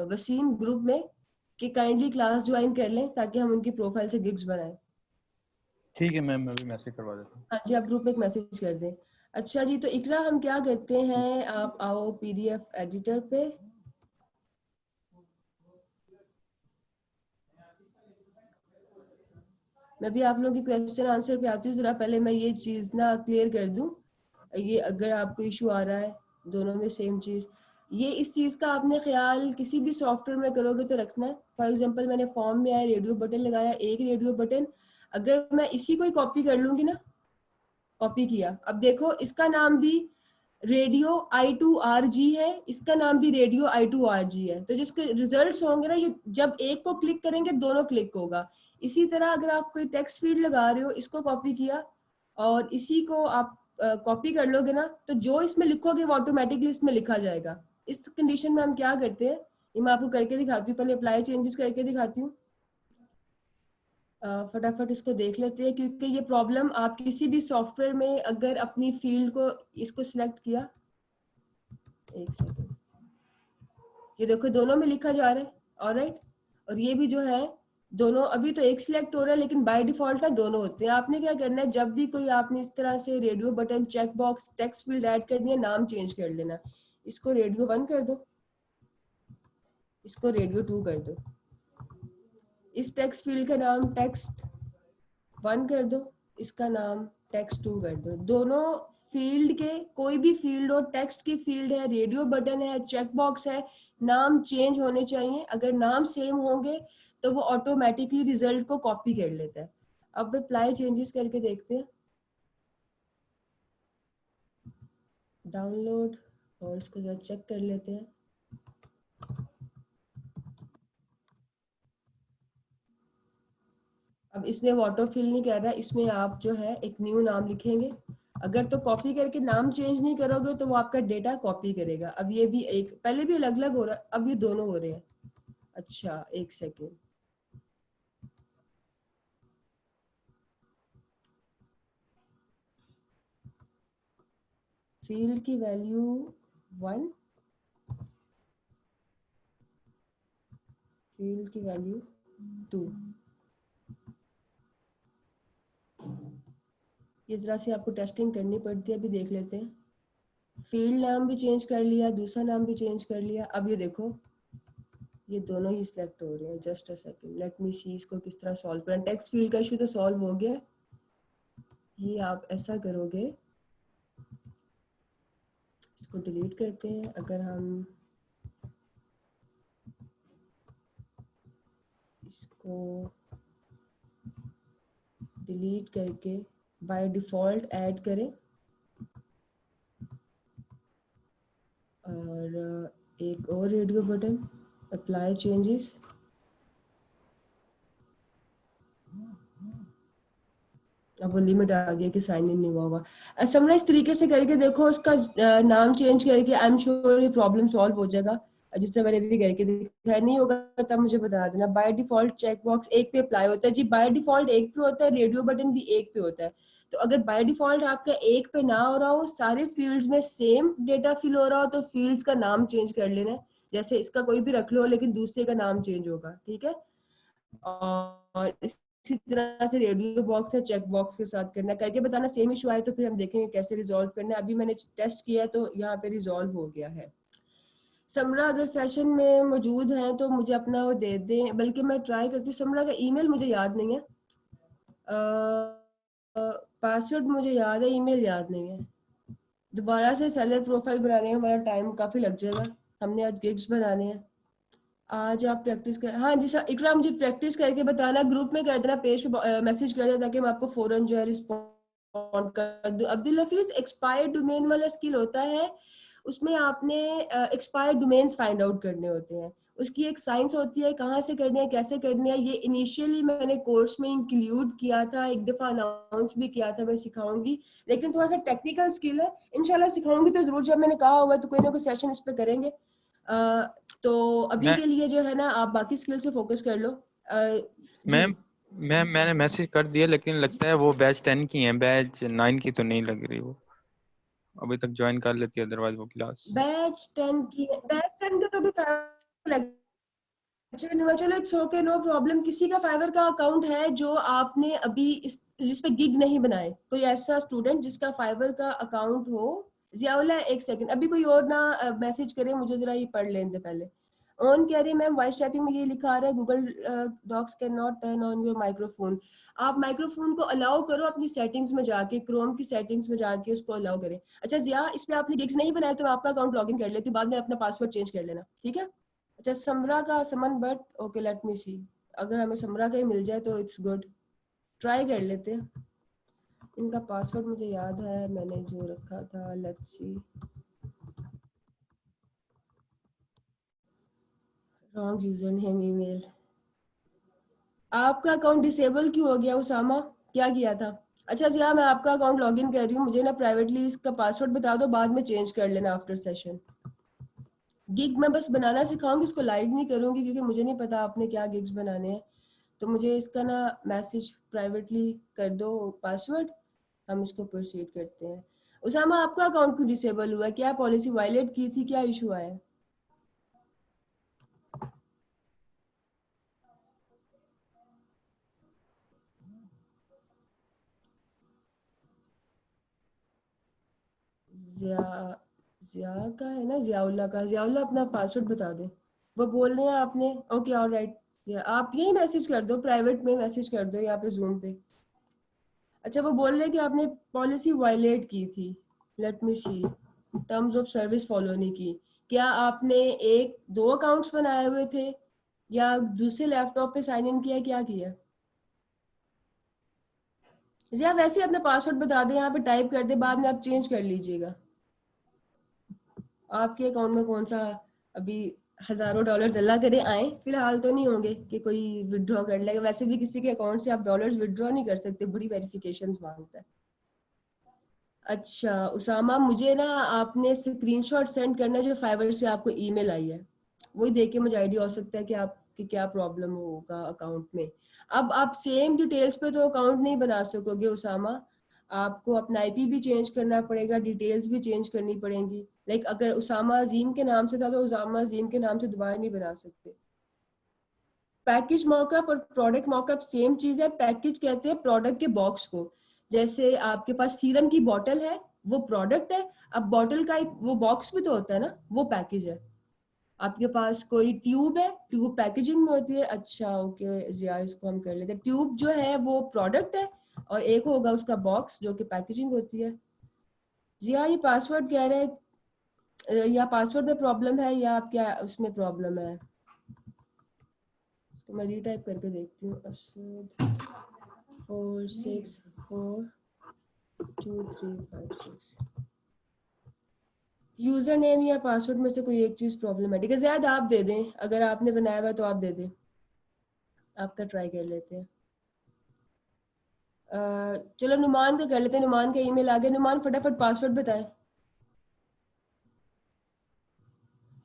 Wasim group में कि kindly class join कर लें ताकि हम उनकी प्रोफाइल से गिग्स बनाएं। ठीक है मैम, मैं भी मैसेज करवा देता हूँ। हाँ जी, आप ग्रुप में एक मैसेज कर दें। अच्छा जी, तो इकरा हम क्या करते हैं, आप आओ पीडीएफ एडिटर पे। मैं भी आप लोगों की क्वेश्चन आंसर पे आती हूँ। जरा पहले मैं ये चीज़ ना क्लियर कर दूँ, ये अगर आपको इशू आ रहा है दोनों में सेम चीज़, ये इस चीज़ का आपने ख्याल किसी भी सॉफ्टवेयर में करोगे तो रखना है। फॉर एग्जांपल मैंने फॉर्म में आया रेडियो बटन लगाया, एक रेडियो बटन, अगर मैं इसी को ही कॉपी कर लूँगी ना, कॉपी किया, अब देखो इसका नाम भी रेडियो I2RG है, इसका नाम भी रेडियो I2RG है, तो जिसके रिजल्ट्स होंगे ना, ये जब एक को क्लिक करेंगे दोनों क्लिक होगा। इसी तरह अगर आप कोई टेक्स्ट फील्ड लगा रहे हो, इसको कॉपी किया और इसी को आप कॉपी कर लोगे ना, तो जो इसमें लिखोगे वो ऑटोमेटिकली इसमें लिखा जाएगा। इस कंडीशन में हम क्या करते हैं, ये मैं आपको करके दिखाती हूँ, पहले अप्लाई चेंजेस करके दिखाती हूँ। फटाफट इसको देख लेते हैं, क्योंकि ये प्रॉब्लम आप किसी भी सॉफ्टवेयर में अगर अपनी फील्ड को इसको सिलेक्ट किया, एक सेकंड, ये देखो दोनों में लिखा जा रहा है, ऑलराइट, और ये भी जो है दोनों, अभी तो एक सिलेक्ट हो रहा है लेकिन बाय डिफॉल्ट ना दोनों होते हैं। आपने क्या करना है, जब भी कोई आपने इस तरह से radio button, check box, text field add करनी है, नाम चेंज कर लेना। इसको रेडियो 1 कर दो, इसको रेडियो 2 कर दो, इस टेक्स्ट फील्ड का नाम टेक्स्ट 1 कर दो, इसका नाम टेक्स्ट 2 कर दो। दोनों फील्ड के, कोई भी फील्ड हो, टेक्स्ट की फील्ड है, रेडियो बटन है, चेक बॉक्स है, नाम चेंज होने चाहिए। अगर नाम सेम होंगे तो वो ऑटोमेटिकली रिजल्ट को कॉपी कर लेता है। अब अप्लाई चेंजेस करके देखते हैं, डाउनलोड, और इसको जरा चेक कर लेते हैं। अब इसमें वो ऑटो फिल नहीं कर रहा, इसमें आप जो है एक न्यू नाम लिखेंगे। अगर तो कॉपी करके नाम चेंज नहीं करोगे तो वो आपका डेटा कॉपी करेगा। अब ये भी एक, पहले भी अलग अलग हो रहा, अब ये दोनों हो रहे हैं। अच्छा एक सेकेंड, फील्ड की वैल्यू 1, फील्ड की वैल्यू 2, इस तरह से आपको टेस्टिंग करनी पड़ती है। अभी देख लेते हैं, फील्ड नाम भी चेंज कर लिया, दूसरा नाम भी चेंज कर लिया। अब ये देखो ये दोनों ही सिलेक्ट हो रहे हैं। Just a second, let me see इसको किस तरह सॉल्व करें। टेक्स्ट फील्ड का इशू तो सॉल्व हो गया। ये आप ऐसा करोगे, इसको डिलीट करते हैं। अगर हम इसको डिलीट करके बाय डिफॉल्ट ऐड करें, और एक और रेडियो बटन, अप्लाई चेंजेस, अब वो लिमिट आ गया कि साइन इन नहीं हुआ होगा। समझना इस तरीके से करके देखो, उसका नाम चेंज करके, आई एम श्योर ये प्रॉब्लम सॉल्व हो जाएगा। जिस तरह मैंने भी करके दिखाया, नहीं होगा तब मुझे बता देना। बाय डिफॉल्ट चेक बॉक्स एक पे अप्लाई होता है जी, बाय डिफॉल्ट एक पे होता है, रेडियो बटन भी एक पे होता है। तो अगर बाय डिफॉल्ट आपका एक पे ना हो रहा हो, सारे फील्ड्स में सेम डेटा फिल हो रहा हो, तो फील्ड्स का नाम चेंज कर लेना है। जैसे इसका कोई भी रख लो लेकिन दूसरे का नाम चेंज होगा, ठीक है। और इसी तरह से रेडियो बॉक्स है, चेक बॉक्स के साथ करना है। करके बताना सेम इशू आए तो फिर हम देखेंगे कैसे रिजॉल्व करना है। अभी मैंने टेस्ट किया है तो यहाँ पे रिजॉल्व हो गया है। समरा अगर सेशन में मौजूद हैं तो मुझे अपना वो दे दें, बल्कि मैं ट्राई करती हूँ। समरा का ईमेल मुझे याद नहीं है, पासवर्ड मुझे याद है, ईमेल याद नहीं है। दोबारा से सेलर प्रोफाइल बनाने में हमारा टाइम काफ़ी लग जाएगा। हमने आज गिग्स बनाने हैं। आज आप प्रैक्टिस कर, हाँ जी सर, इकरा मुझे प्रैक्टिस करके बताना, ग्रुप में कर देना, पेज पे मैसेज कर देना ताकि मैं आपको फौरन जो है रिस्पॉन्ड कर दूं। अब्दुल हफीज, एक्सपायर्ड डोमेन वाला स्किल होता है, उसमें आपने एक्सपायर्ड डोमेन्स फाइंड आउट करने होते हैं। उसकी एक साइंस होती है, कहाँ से करनी है, कैसे करनी है। ये इनिशियली मैंने कोर्स में इंक्लूड किया था, एक दफ़ा अनाउंस भी किया था, मैं सिखाऊंगी, लेकिन थोड़ा सा टेक्निकल स्किल है। इंशाल्लाह सिखाऊंगी तो जरूर, जब मैंने कहा होगा तो कोई ना कोई सेशन इस पे करेंगे। तो अभी के लिए जो है ना, आप बाकी स्किल्स पे फोकस कर लो। मैम मैंने मैसेज कर दिया, लेकिन लगता है वो बैच 10 की है, बैच 9 की तो नहीं लग रही। वो अभी तक ज्वाइन कर लेती है, अदरवाइज वो क्लास। बैच 10 की, बैच 10 का तो भी अच्छा चलो इट्स ओके, नो प्रॉब्लम। किसी का फाइवर का अकाउंट है जो आपने अभी जिस पे गिग नहीं बनाए, कोई ऐसा स्टूडेंट जिसका फाइवर का अकाउंट हो? जियाउल्ला एक सेकंड, अभी कोई और ना मैसेज करे, मुझे जरा ये पढ़ लेने दे पहले। ऑन कह रही है मैम, वॉइस टाइपिंग में ये लिखा आ रहा है Google Docs can not turn on your microphone. आप माइक्रोफोन को अलाउ करो अपनी सेटिंग्स में जाके, क्रोम की सेटिंग्स में जाके उसको अलाउ करें। अच्छा जिया, इस पे आपने गिग्स नहीं बनाए तो मैं आपका अकाउंट लॉगिन कर लेती हूँ, बाद में अपना पासवर्ड चेंज कर लेना, ठीक है? अच्छा समरा का समन बट, ओके लेट मी सी। अगर हमें समरा का ही मिल जाए तो इट्स गुड, ट्राई कर लेते हैं। इनका पासवर्ड मुझे याद है, मैंने जो रखा था, let's see. Wrong user name email. आपका अकाउंट डिसेबल क्यों हो गया उसामा, क्या किया था? अच्छा जिया, मैं आपका अकाउंट लॉगिन कर रही हूँ, मुझे ना प्राइवेटली इसका पासवर्ड बता दो, बाद में चेंज कर लेना आफ्टर सेशन। गिग मैं बस बनाना सिखाऊंगी, उसको लाइव नहीं करूंगी क्योंकि मुझे नहीं पता आपने क्या गिग्स बनाने हैं। तो मुझे इसका ना मैसेज प्राइवेटली कर दो पासवर्ड, हम इसको प्रोसीड करते हैं। उसामा आपका अकाउंट क्यों डिसेबल हुआ है, क्या पॉलिसी वायलेट की थी, क्या इशू आया है? जिया, जिया का है ना, जियाउल्ला का। जियाउल्ला अपना पासवर्ड बता दे। वो बोल रहे हैं आपने, ओके ऑलराइट, आप यही मैसेज कर दो, प्राइवेट में मैसेज कर दो यहाँ पे जूम पे। अच्छा वो बोल रहे हैं कि आपने पॉलिसी वायलेट की थी, let me see, terms of service follow नहीं की। क्या आपने एक दो अकाउंट्स बनाए हुए थे या दूसरे लैपटॉप पे साइन इन किया, क्या किया? या वैसे ही अपना पासवर्ड बता दें, यहाँ पे टाइप कर दे, बाद में आप चेंज कर लीजिएगा। आपके अकाउंट में कौन सा अभी हजारों डॉलर्स अल्लाह करे आए, फिलहाल तो नहीं होंगे कि कोई विड्रॉ कर लेगा, वैसे भी किसी के अकाउंट से आप डॉलर्स विड्रॉ नहीं कर सकते, बड़ी वेरिफिकेशन मांगता है। अच्छा उसामा, मुझे ना आपने स्क्रीनशॉट सेंड करना है जो फाइवर से आपको ईमेल आई है, वही देख के मुझे आइडिया हो सकता है कि आपकी क्या प्रॉब्लम होगा अकाउंट में। अब आप सेम डिटेल्स पे तो अकाउंट नहीं बना सकोगे उसामा, आपको अपना आईपी भी चेंज करना पड़ेगा, डिटेल्स भी चेंज करनी पड़ेंगी। लाइक अगर उसामा अजीम के नाम से था तो उसामा अजीम के नाम से दोबारा नहीं बना सकते। पैकेज मॉकअप और प्रोडक्ट मॉकअप सेम चीज है। पैकेज कहते हैं प्रोडक्ट के बॉक्स को, जैसे आपके पास सीरम की बोतल है, वो प्रोडक्ट है। अब बोतल का एक वो बॉक्स भी तो होता है ना, वो पैकेज है। आपके पास कोई ट्यूब है, ट्यूब पैकेजिंग में होती है। अच्छा ओके जिया, इसको हम कर लेते हैं, ट्यूब जो है वो प्रोडक्ट है और एक होगा उसका बॉक्स जो कि पैकेजिंग होती है। जिया ये पासवर्ड कह रहे हैं, या पासवर्ड में प्रॉब्लम है या आप क्या उसमें प्रॉब्लम है? तो मैं रीटाइप करके देखती हूँ, असद 4642356। यूजर नेम या पासवर्ड में से कोई एक चीज प्रॉब्लमेटिक है, ज्यादा आप दे दें, अगर आपने बनाया हुआ तो आप दे दें, आपका ट्राई कर लेते हैं। चलो नुमान का कर लेते हैं, नुमान का ईमेल आ गया। नुमान फटाफट पासवर्ड बताएं।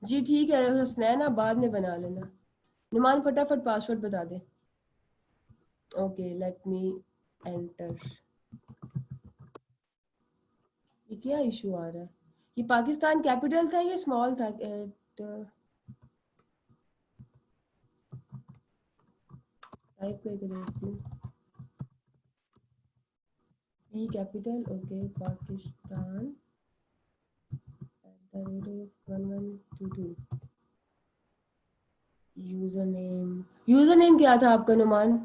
जी ठीक है हसनैन, आप बाद में बना लेना। नुमान फटाफट पासवर्ड बता दें। Okay let me enter. ये क्या इशू आ रहा है? ये पाकिस्तान कैपिटल था या स्मॉल था? टाइप करके देखती हूँ, P capital, okay Pakistan @1122। User name क्या था आपका नुमान?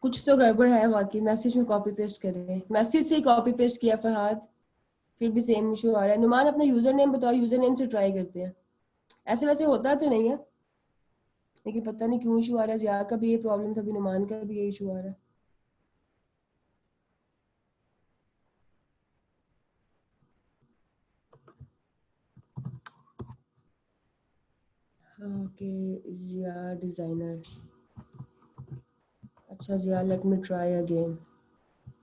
कुछ तो गड़बड़ है वाकई, मैसेज में कॉपी पेस्ट करें, मैसेज से ही कॉपी पेस्ट किया फरहाद, फिर भी सेम इशू आ रहा है। नुमान अपना यूजर नेम बताओ, यूजर नेम से ट्राई करते हैं। ऐसे वैसे होता तो नहीं है, लेकिन पता नहीं क्यों इशू आ रहा है। जिया का भी ये प्रॉब्लम था, अभी नुमान का भी ये इशू आ रहा है। ओके जिया डिजाइनर, अच्छा जिया लेट मी ट्राई अगेन।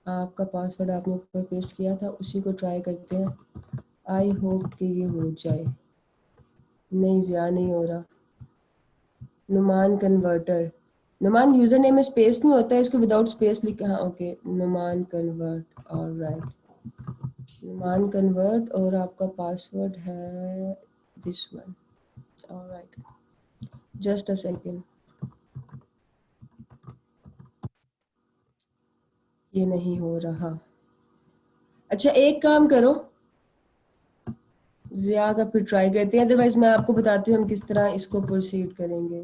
आपका पासवर्ड आपने ऊपर पेस्ट किया था, उसी को ट्राई करते हैं, आई होप कि ये हो जाए। नहीं जिया नहीं हो रहा। Numan converter, Numan username में स्पेस नहीं होता है, इसको विदाउट स्पेस लिखा, हाँ okay Numan convert, alright Numan convert, और आपका पासवर्ड है this one. All right, just a second. ये नहीं हो रहा. अच्छा, एक काम करो, जिया का फिर ट्राई करते हैं, अदरवाइज मैं आपको बताती हूँ हम किस तरह इसको प्रोसीड करेंगे.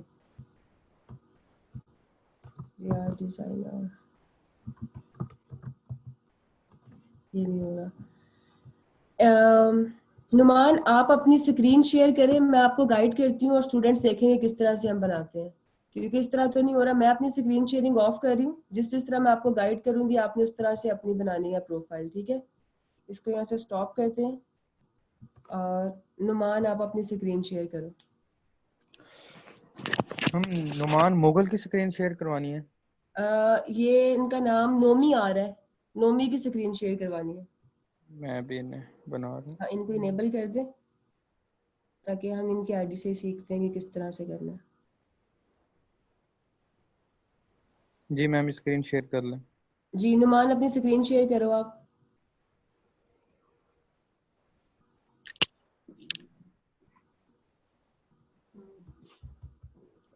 जिया डिजाइनर, ये नहीं हो रहा. नुमान, आप अपनी स्क्रीन शेयर करें, मैं आपको गाइड करती हूँ और स्टूडेंट्स देखेंगे किस तरह से हम बनाते हैं. क्योंकि इस तरह तो नहीं हो रहा. मैं अपनी स्क्रीन शेयरिंग ऑफ कर रही हूँ. जिस जिस तरह मैं आपको गाइड करूंगी आपने उस तरह से अपनी बनानी है प्रोफाइल. ठीक है, इसको यहाँ से स्टॉप करते हैं और नुमान आप अपनी स्क्रीन शेयर करो. हम नुमान मुगल की स्क्रीन शेयर करवानी है. ये इनका नाम नोमी आ रहा है, नोमी की स्क्रीन शेयर करवानी है. मैं भी इन्हें बना रहा हूँ. हाँ, इनको इनेबल कर दें ताकि हम इनके आईडी से सीखते हैं कि किस तरह से करना है. जी मैम, स्क्रीन शेयर कर लें. जी नुमान, अपनी स्क्रीन शेयर करो आप.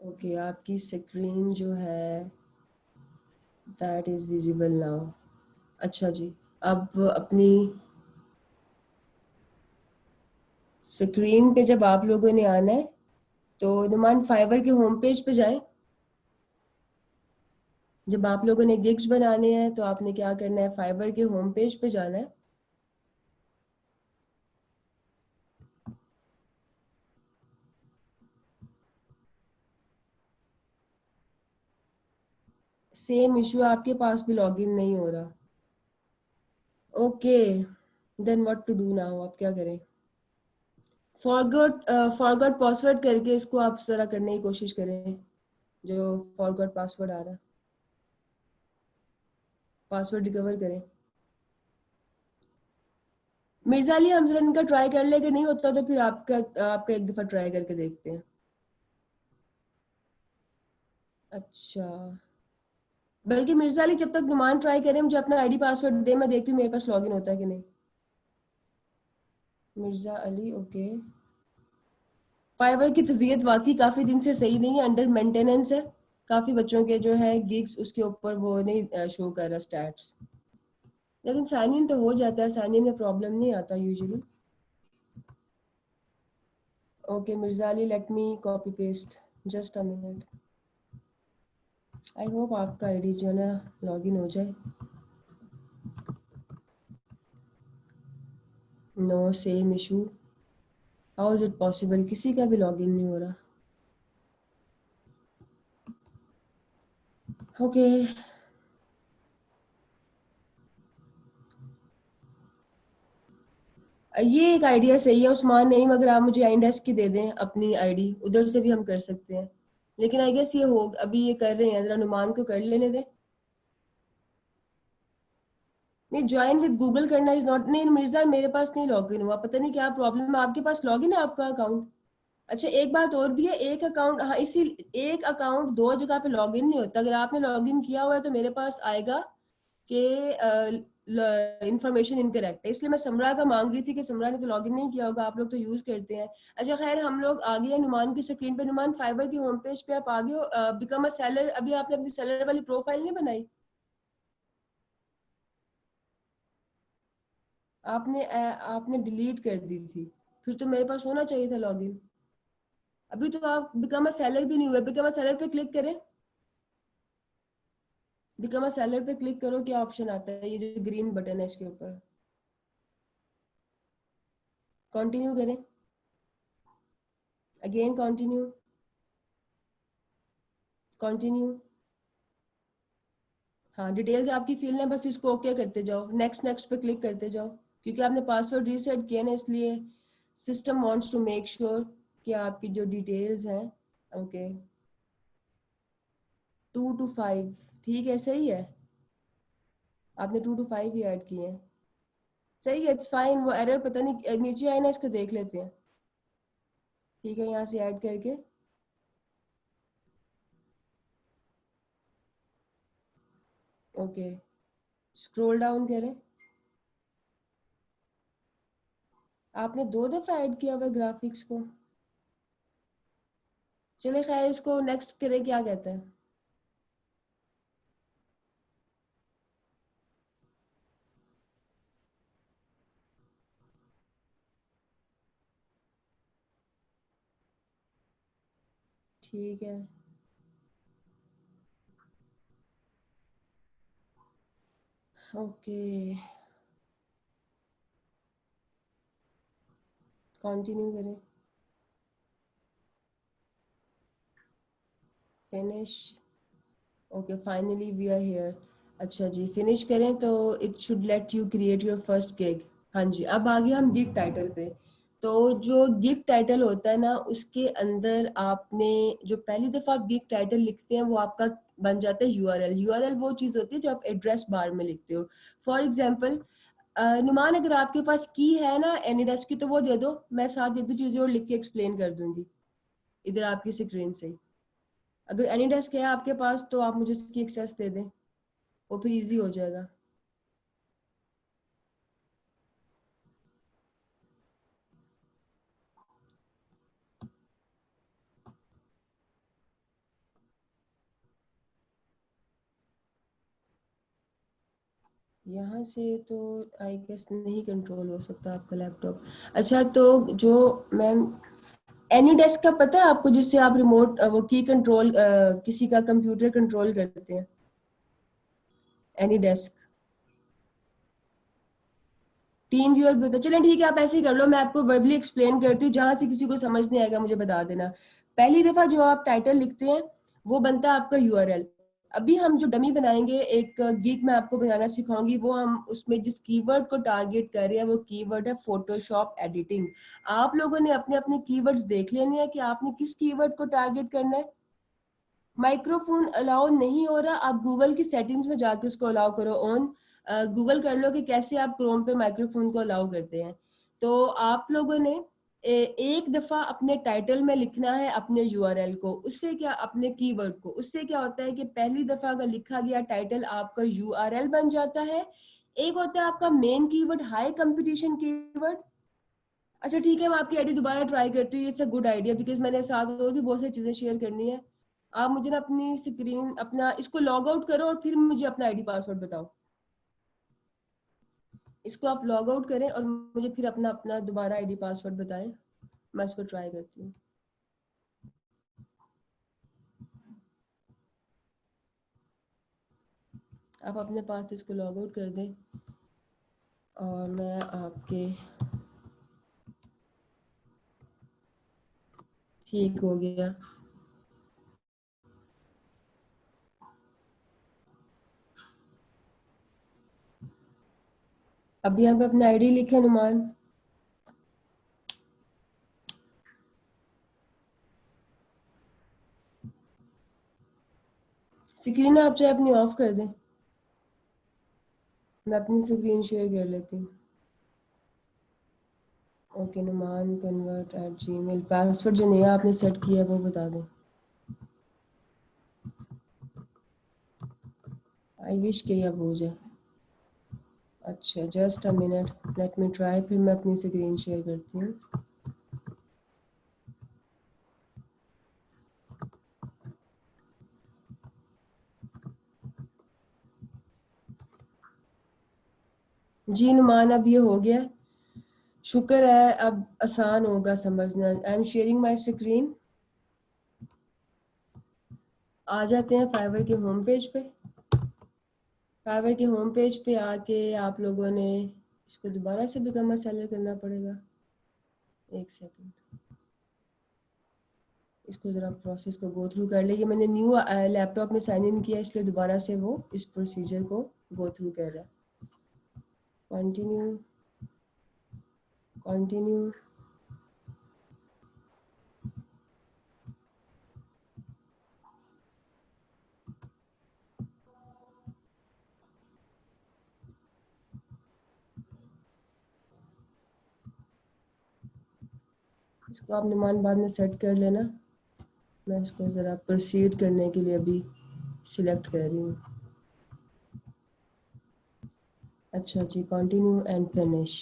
ओके, आपकी स्क्रीन जो है दैट इज विजिबल नाउ. अच्छा जी, अब अपनी स्क्रीन पे जब आप लोगों ने आना है तो नुमान फाइवर के होम पेज पे जाएं. जब आप लोगों ने गिग्स बनाने हैं तो आपने क्या करना है, फाइवर के होम पेज पे जाना है. सेम इशू, आपके पास भी लॉगिन नहीं हो रहा. Okay, then what to do now, आप क्या करें. फॉरगॉट पासवर्ड करके इसको आप जरा करने की कोशिश करें. जो फॉरगॉट पासवर्ड आ रहा है, पासवर्ड रिकवर करें. मिर्जा अली, हम जरा इनका ट्राई कर ले, अगर नहीं होता तो फिर आपका आपका एक दफा ट्राई करके देखते हैं. अच्छा, बल्कि मिर्जा अली जब तक नुमान ट्राई करें, मुझे अपना आईडी पासवर्ड दे, मैं देखती हूँ मेरे पास लॉगिन होता है कि नहीं. मिर्जा अली, ओके. फाइवर की तबीयत वाकई काफी दिन से सही नहीं है, अंडर मेंटेनेंस है. काफी बच्चों के जो है गिग्स उसके ऊपर वो नहीं शो कर रहा स्टैट्स. लेकिन साइन इन तो हो जाता है, साइन इन में प्रॉब्लम नहीं आता usually. Okay Mirza Ali, let me copy paste, just a minute. I hope आपका आईडी जो है ना लॉगिन हो जाए. No, same issue. How is it possible, किसी का भी लॉगिन नहीं हो रहा. ओके, ये एक आइडिया सही है उस्मान. नहीं, मगर आप मुझे आइंडेस्क की दे दें अपनी आईडी, उधर से भी हम कर सकते हैं. लेकिन आई गेस ये हो, अभी ये कर रहे हैं, जरा नुमान को कर लेने दें. नहीं, ज्वाइन विद गूगल करना इज नॉट. नहीं मिर्जा, मेरे पास नहीं लॉगिन हुआ, पता नहीं क्या प्रॉब्लम है. आपके पास लॉगिन है आपका अकाउंट? अच्छा, एक बात और भी है, एक अकाउंट, हाँ इसी एक अकाउंट दो जगह पे लॉगिन नहीं होता. अगर आपने लॉगिन किया हुआ है तो मेरे पास आएगा कि इंफॉर्मेशन इनकरेक्ट है. इसलिए मैं समरा का मांग रही थी कि समरा ने तो लॉगिन नहीं किया होगा, आप लोग तो यूज करते हैं. अच्छा खैर, हम लोग आ गए नुमान की स्क्रीन पे. नुमान, फाइबर की होम पेज पे आप आ गए हो. बिकम अ सेलर, अभी आपने अपनी सेलर वाली प्रोफाइल नहीं बनाई? आपने डिलीट कर दी थी, फिर तो मेरे पास होना चाहिए था लॉगिन. अभी तो आप बिकम अ सेलर भी नहीं हुए. बिकम अ सेलर पे क्लिक करें, बिकम अ सेलर पे क्लिक करो, क्या ऑप्शन आता है, ये जो ग्रीन बटन है इसके ऊपर. कंटिन्यू करें, अगेन कंटिन्यू, कंटिन्यू. हाँ, डिटेल्स आपकी फिल है, बस इसको ओके करते जाओ, नेक्स्ट नेक्स्ट पे क्लिक करते जाओ. क्योंकि आपने पासवर्ड रीसेट किया ना, इसलिए system wants to make sure कि आपकी जो डिटेल्स हैं. ओके, 2 to 5, ठीक है, सही है. आपने 2 to 5 ही ऐड किए हैं, सही है, इट्स फाइन. वो एरर पता नहीं नीचे आए ना, इसको देख लेते हैं. ठीक है, यहाँ से ऐड करके ओके, स्क्रॉल डाउन करें. आपने 2 दफा ऐड किया हुआ ग्राफिक्स को। चले खैर, इसको नेक्स्ट करें, क्या कहते हैं। ठीक है, ओके, कंटिन्यू करें, finish. Okay, finally we are here. अच्छा जी, फिनिश करें तो it should let you create your first gig. हाँ जी, अब आ गया हम गिग टाइटल पे। तो जो गिग टाइटल होता है ना, उसके अंदर आपने जो पहली दफा आप गिग टाइटल लिखते हैं वो आपका बन जाता है यूआरएल। यूआरएल वो चीज होती है जो आप एड्रेस बार में लिखते हो। फॉर एग्जाम्पल, नुमान, अगर आपके पास की है ना एनीडेस्क की, तो वो दे दो, मैं साथ दे दो चीजें और लिख के एक्सप्लेन कर दूंगी इधर आपकी स्क्रीन से। अगर एनी डेस्क है आपके पास तो आप मुझे इसकी एक्सेस दे दें, वो फिर इजी हो जाएगा। यहाँ से तो आई गेस नहीं कंट्रोल हो सकता आपका लैपटॉप। अच्छा, तो जो मैम एनी डेस्क का पता है आपको, जिससे आप रिमोट वो की कंट्रोल किसी का कंप्यूटर कंट्रोल करते हैं, एनी डेस्क। टीम व्यूअर भी होता है। चलें ठीक है, आप ऐसे ही कर लो, मैं आपको वर्बली एक्सप्लेन करती हूँ, जहां से किसी को समझ नहीं आएगा मुझे बता देना। पहली दफा जो आप टाइटल लिखते हैं वो बनता है आपका यूआरएल। अभी हम जो डमी बनाएंगे, एक गीक मैं आपको बनाना सिखाऊंगी, वो हम उसमें जिस कीवर्ड को टारगेट कर रहे हैं वो कीवर्ड है फोटोशॉप एडिटिंग। आप लोगों ने अपने अपने कीवर्ड्स देख लेने हैं कि आपने किस कीवर्ड को टारगेट करना है। माइक्रोफोन अलाउ नहीं हो रहा, आप गूगल की सेटिंग्स में जाके उसको अलाउ करो ऑन। गूगल कर लो कि कैसे आप क्रोम पे माइक्रोफोन को अलाउ करते हैं। तो आप लोगों ने एक दफा अपने टाइटल में लिखना है अपने यूआरएल को। उससे क्या, अपने कीवर्ड को, उससे क्या होता है कि पहली दफा अगर लिखा गया टाइटल आपका यूआरएल बन जाता है। एक होता है आपका main keyword, high competition keyword. अच्छा ठीक है, मैं आपकी आईडी दोबारा ट्राई करती हूँ, it's a good idea, because मैंने साथ और भी बहुत सारी चीजें शेयर करनी है। आप मुझे ना अपनी स्क्रीन अपना इसको लॉग आउट करो और फिर मुझे अपना आईडी पासवर्ड बताओ। इसको आप लॉग आउट करें और मुझे फिर अपना अपना दोबारा आईडी पासवर्ड बताएं। मैं इसको ट्राई करती हूँ। आप अपने पास इसको लॉग आउट कर दें और मैं आपके, ठीक हो गया। अब यहाँ पे अपना आईडी लिखे नुमान। स्क्रीन आप चाहे अपनी ऑफ कर दें, मैं अपनी स्क्रीन शेयर कर लेती हूँ। Okay, Numan convert at Gmail, password जो नया आपने सेट किया है वो बता दें। आई विश कि अब हो जाए। अच्छा, just a minute, let me try, फिर मैं अपनी स्क्रीन शेयर करती हूँ। जी नुमान, अब ये हो गया, शुक्र है, अब आसान होगा समझना। I am sharing my screen. आ जाते हैं फाइवर के होम पेज पे। फाइवर के होम पेज पे आके आप लोगों ने इसको दोबारा से बिकम अ सेलर करना पड़ेगा। एक सेकंड, इसको जरा प्रोसेस को गो थ्रू कर ले। ये मैंने न्यू लैपटॉप में साइन इन किया, इसलिए दोबारा से वो इस प्रोसीजर को गो थ्रू कर रहा है। Continue, continue. इसको आप नुमान बाद में सेट कर लेना। मैं इसको ज़रा प्रोसीड करने के लिए अभी सिलेक्ट कर रही हूँ। अच्छा जी, कंटिन्यू एंड फिनिश।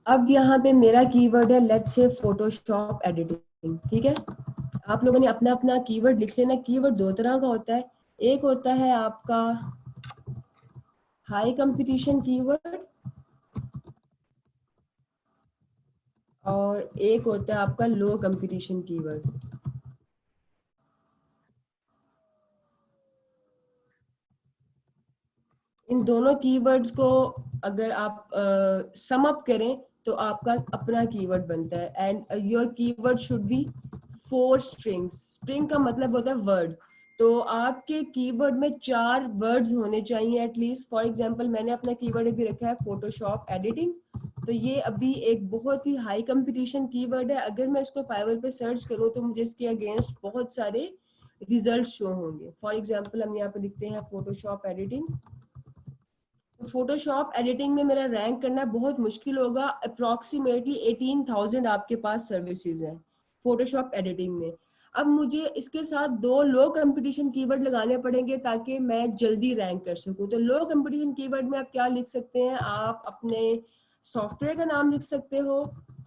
अब यहाँ पे मेरा कीवर्ड है लेट्स से फोटोशॉप एडिटिंग, ठीक है। आप लोगों ने अपना अपना कीवर्ड लिख लेना। कीवर्ड दो तरह का होता है, एक होता है आपका हाई कंपटीशन कीवर्ड और एक होता है आपका लो कंपटीशन कीवर्ड। इन दोनों कीवर्ड्स को अगर आप सम अप करें तो आपका अपना कीवर्ड बनता है। And your keyword should be 4 strings. String का मतलब होता है वर्ड। तो आपके कीवर्ड में 4 वर्ड्स होने चाहिए एटलीस्ट। फॉर एग्जांपल मैंने अपना कीवर्ड अभी रखा है फोटोशॉप एडिटिंग, तो ये अभी एक बहुत ही हाई कंपटीशन कीवर्ड है। अगर मैं इसको फाइवर पे सर्च करूँ तो मुझे इसके अगेंस्ट बहुत सारे रिजल्ट शो होंगे। फॉर एग्जाम्पल हम यहाँ पे लिखते हैं फोटोशॉप एडिटिंग। फोटोशॉप एडिटिंग में मेरा रैंक करना बहुत मुश्किल होगा। अप्रॉक्सीमेटली 18,000 आपके पास सर्विसेज हैं फोटोशॉप एडिटिंग में। अब मुझे इसके साथ 2 लो कंपटीशन कीवर्ड लगाने पड़ेंगे ताकि मैं जल्दी रैंक कर सकूं। तो लो कंपटीशन कीवर्ड में आप क्या लिख सकते हैं, आप अपने सॉफ्टवेयर का नाम लिख सकते हो,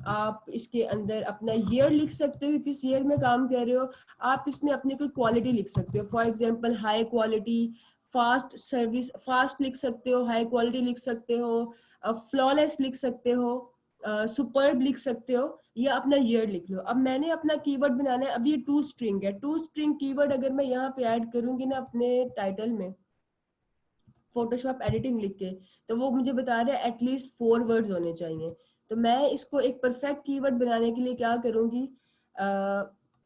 आप इसके अंदर अपना ईयर लिख सकते हो, किस ईयर में काम कर रहे हो। आप इसमें अपनी कोई क्वालिटी लिख सकते हो, for example high quality, fast service, fast लिख सकते हो, हाई क्वालिटी लिख सकते हो, फ्लॉलेस लिख सकते हो, सुपर्ब लिख सकते हो, या अपना ईयर लिख लो। अब मैंने अपना कीवर्ड बनाना है, अब ये 2 स्ट्रिंग है। 2 स्ट्रिंग कीवर्ड अगर मैं यहाँ पे ऐड करूंगी ना अपने टाइटल में फोटोशॉप एडिटिंग लिख के, तो वो मुझे बता रहा है एटलीस्ट 4 वर्ड्स होने चाहिए। तो मैं इसको एक परफेक्ट कीवर्ड बनाने के लिए क्या करूंगी,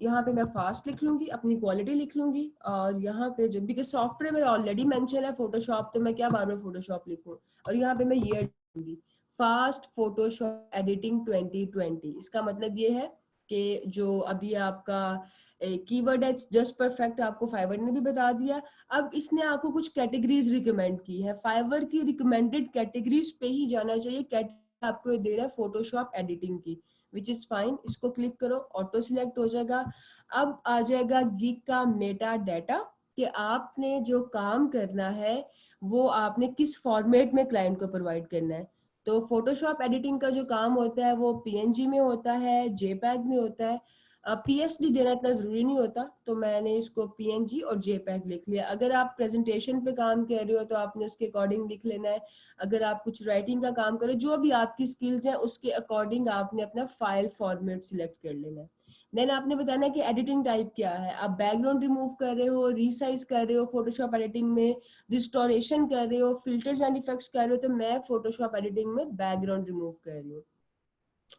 यहाँ पे मैं फास्ट लिख लूंगी, अपनी क्वालिटी लिख लूंगी, और यहाँ पे जो बिकॉज सॉफ्टवेयर में ऑलरेडी मेंशन है फोटोशॉप, तो मैं क्या बार बार फोटोशॉप लिखूं, और यहाँ पे मैं ईयर लिखूंगी फास्ट फोटोशॉप एडिटिंग 2020। इसका मतलब ये है कि जो अभी आपका कीवर्ड है जस्ट परफेक्ट, आपको फाइवर ने भी बता दिया। अब इसने आपको कुछ कैटेगरीज रिकमेंड की है, फाइवर की रिकमेंडेड कैटेगरीज पे ही जाना चाहिए। कैटेगरी आपको दे रहा है फोटोशॉप एडिटिंग की, विच इज फाइन। इसको क्लिक करो, ऑटो सिलेक्ट हो जाएगा। अब आ जाएगा गिग का मेटा डाटा कि आपने जो काम करना है वो आपने किस फॉर्मेट में क्लाइंट को प्रोवाइड करना है। तो फोटोशॉप एडिटिंग का जो काम होता है वो पीएनजी में होता है, जेपैग में होता है। पीएसडी देना इतना जरूरी नहीं होता, तो मैंने इसको पीएनजी और जेपैग लिख लिया। अगर आप प्रेजेंटेशन पे काम कर रहे हो तो आपने उसके अकॉर्डिंग लिख लेना है। अगर आप कुछ राइटिंग का काम करो, जो भी आपकी स्किल्स हैं उसके अकॉर्डिंग आपने अपना फाइल फॉर्मेट सिलेक्ट कर लेना है। देन आपने बताना है कि एडिटिंग टाइप क्या है, आप बैकग्राउंड रिमूव कर रहे हो, रीसाइज कर रहे हो फोटोशॉप एडिटिंग में, रिस्टोरेशन कर रहे हो, फिल्टर्स एंड इफेक्ट्स कर रहे हो, तो मैं फोटोशॉप एडिटिंग में बैकग्राउंड रिमूव कर रही हूँ।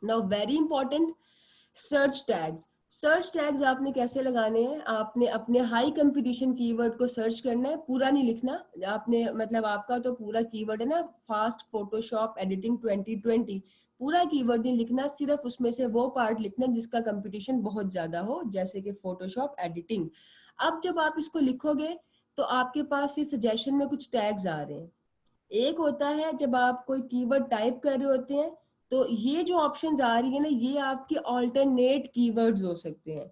Now very important, search tags. Search tags आपने कैसे लगाने हैं, आपने अपने हाई कंपटीशन कीवर्ड को सर्च करना है, पूरा नहीं लिखना आपने, मतलब आपका तो पूरा कीवर्ड है ना फास्ट फोटोशॉप एडिटिंग 2020, पूरा कीवर्ड नहीं लिखना, सिर्फ उसमें से वो पार्ट लिखना जिसका कंपटीशन बहुत ज्यादा हो, जैसे कि फोटोशॉप एडिटिंग। अब जब आप इसको लिखोगे तो आपके पास ये सजेशन में कुछ टैग्स आ रहे हैं। एक होता है जब आप कोई कीवर्ड टाइप कर रहे होते हैं, तो ये जो ऑप्शंस आ रही है ना, ये आपके ऑल्टरनेट कीवर्ड्स हो सकते हैं।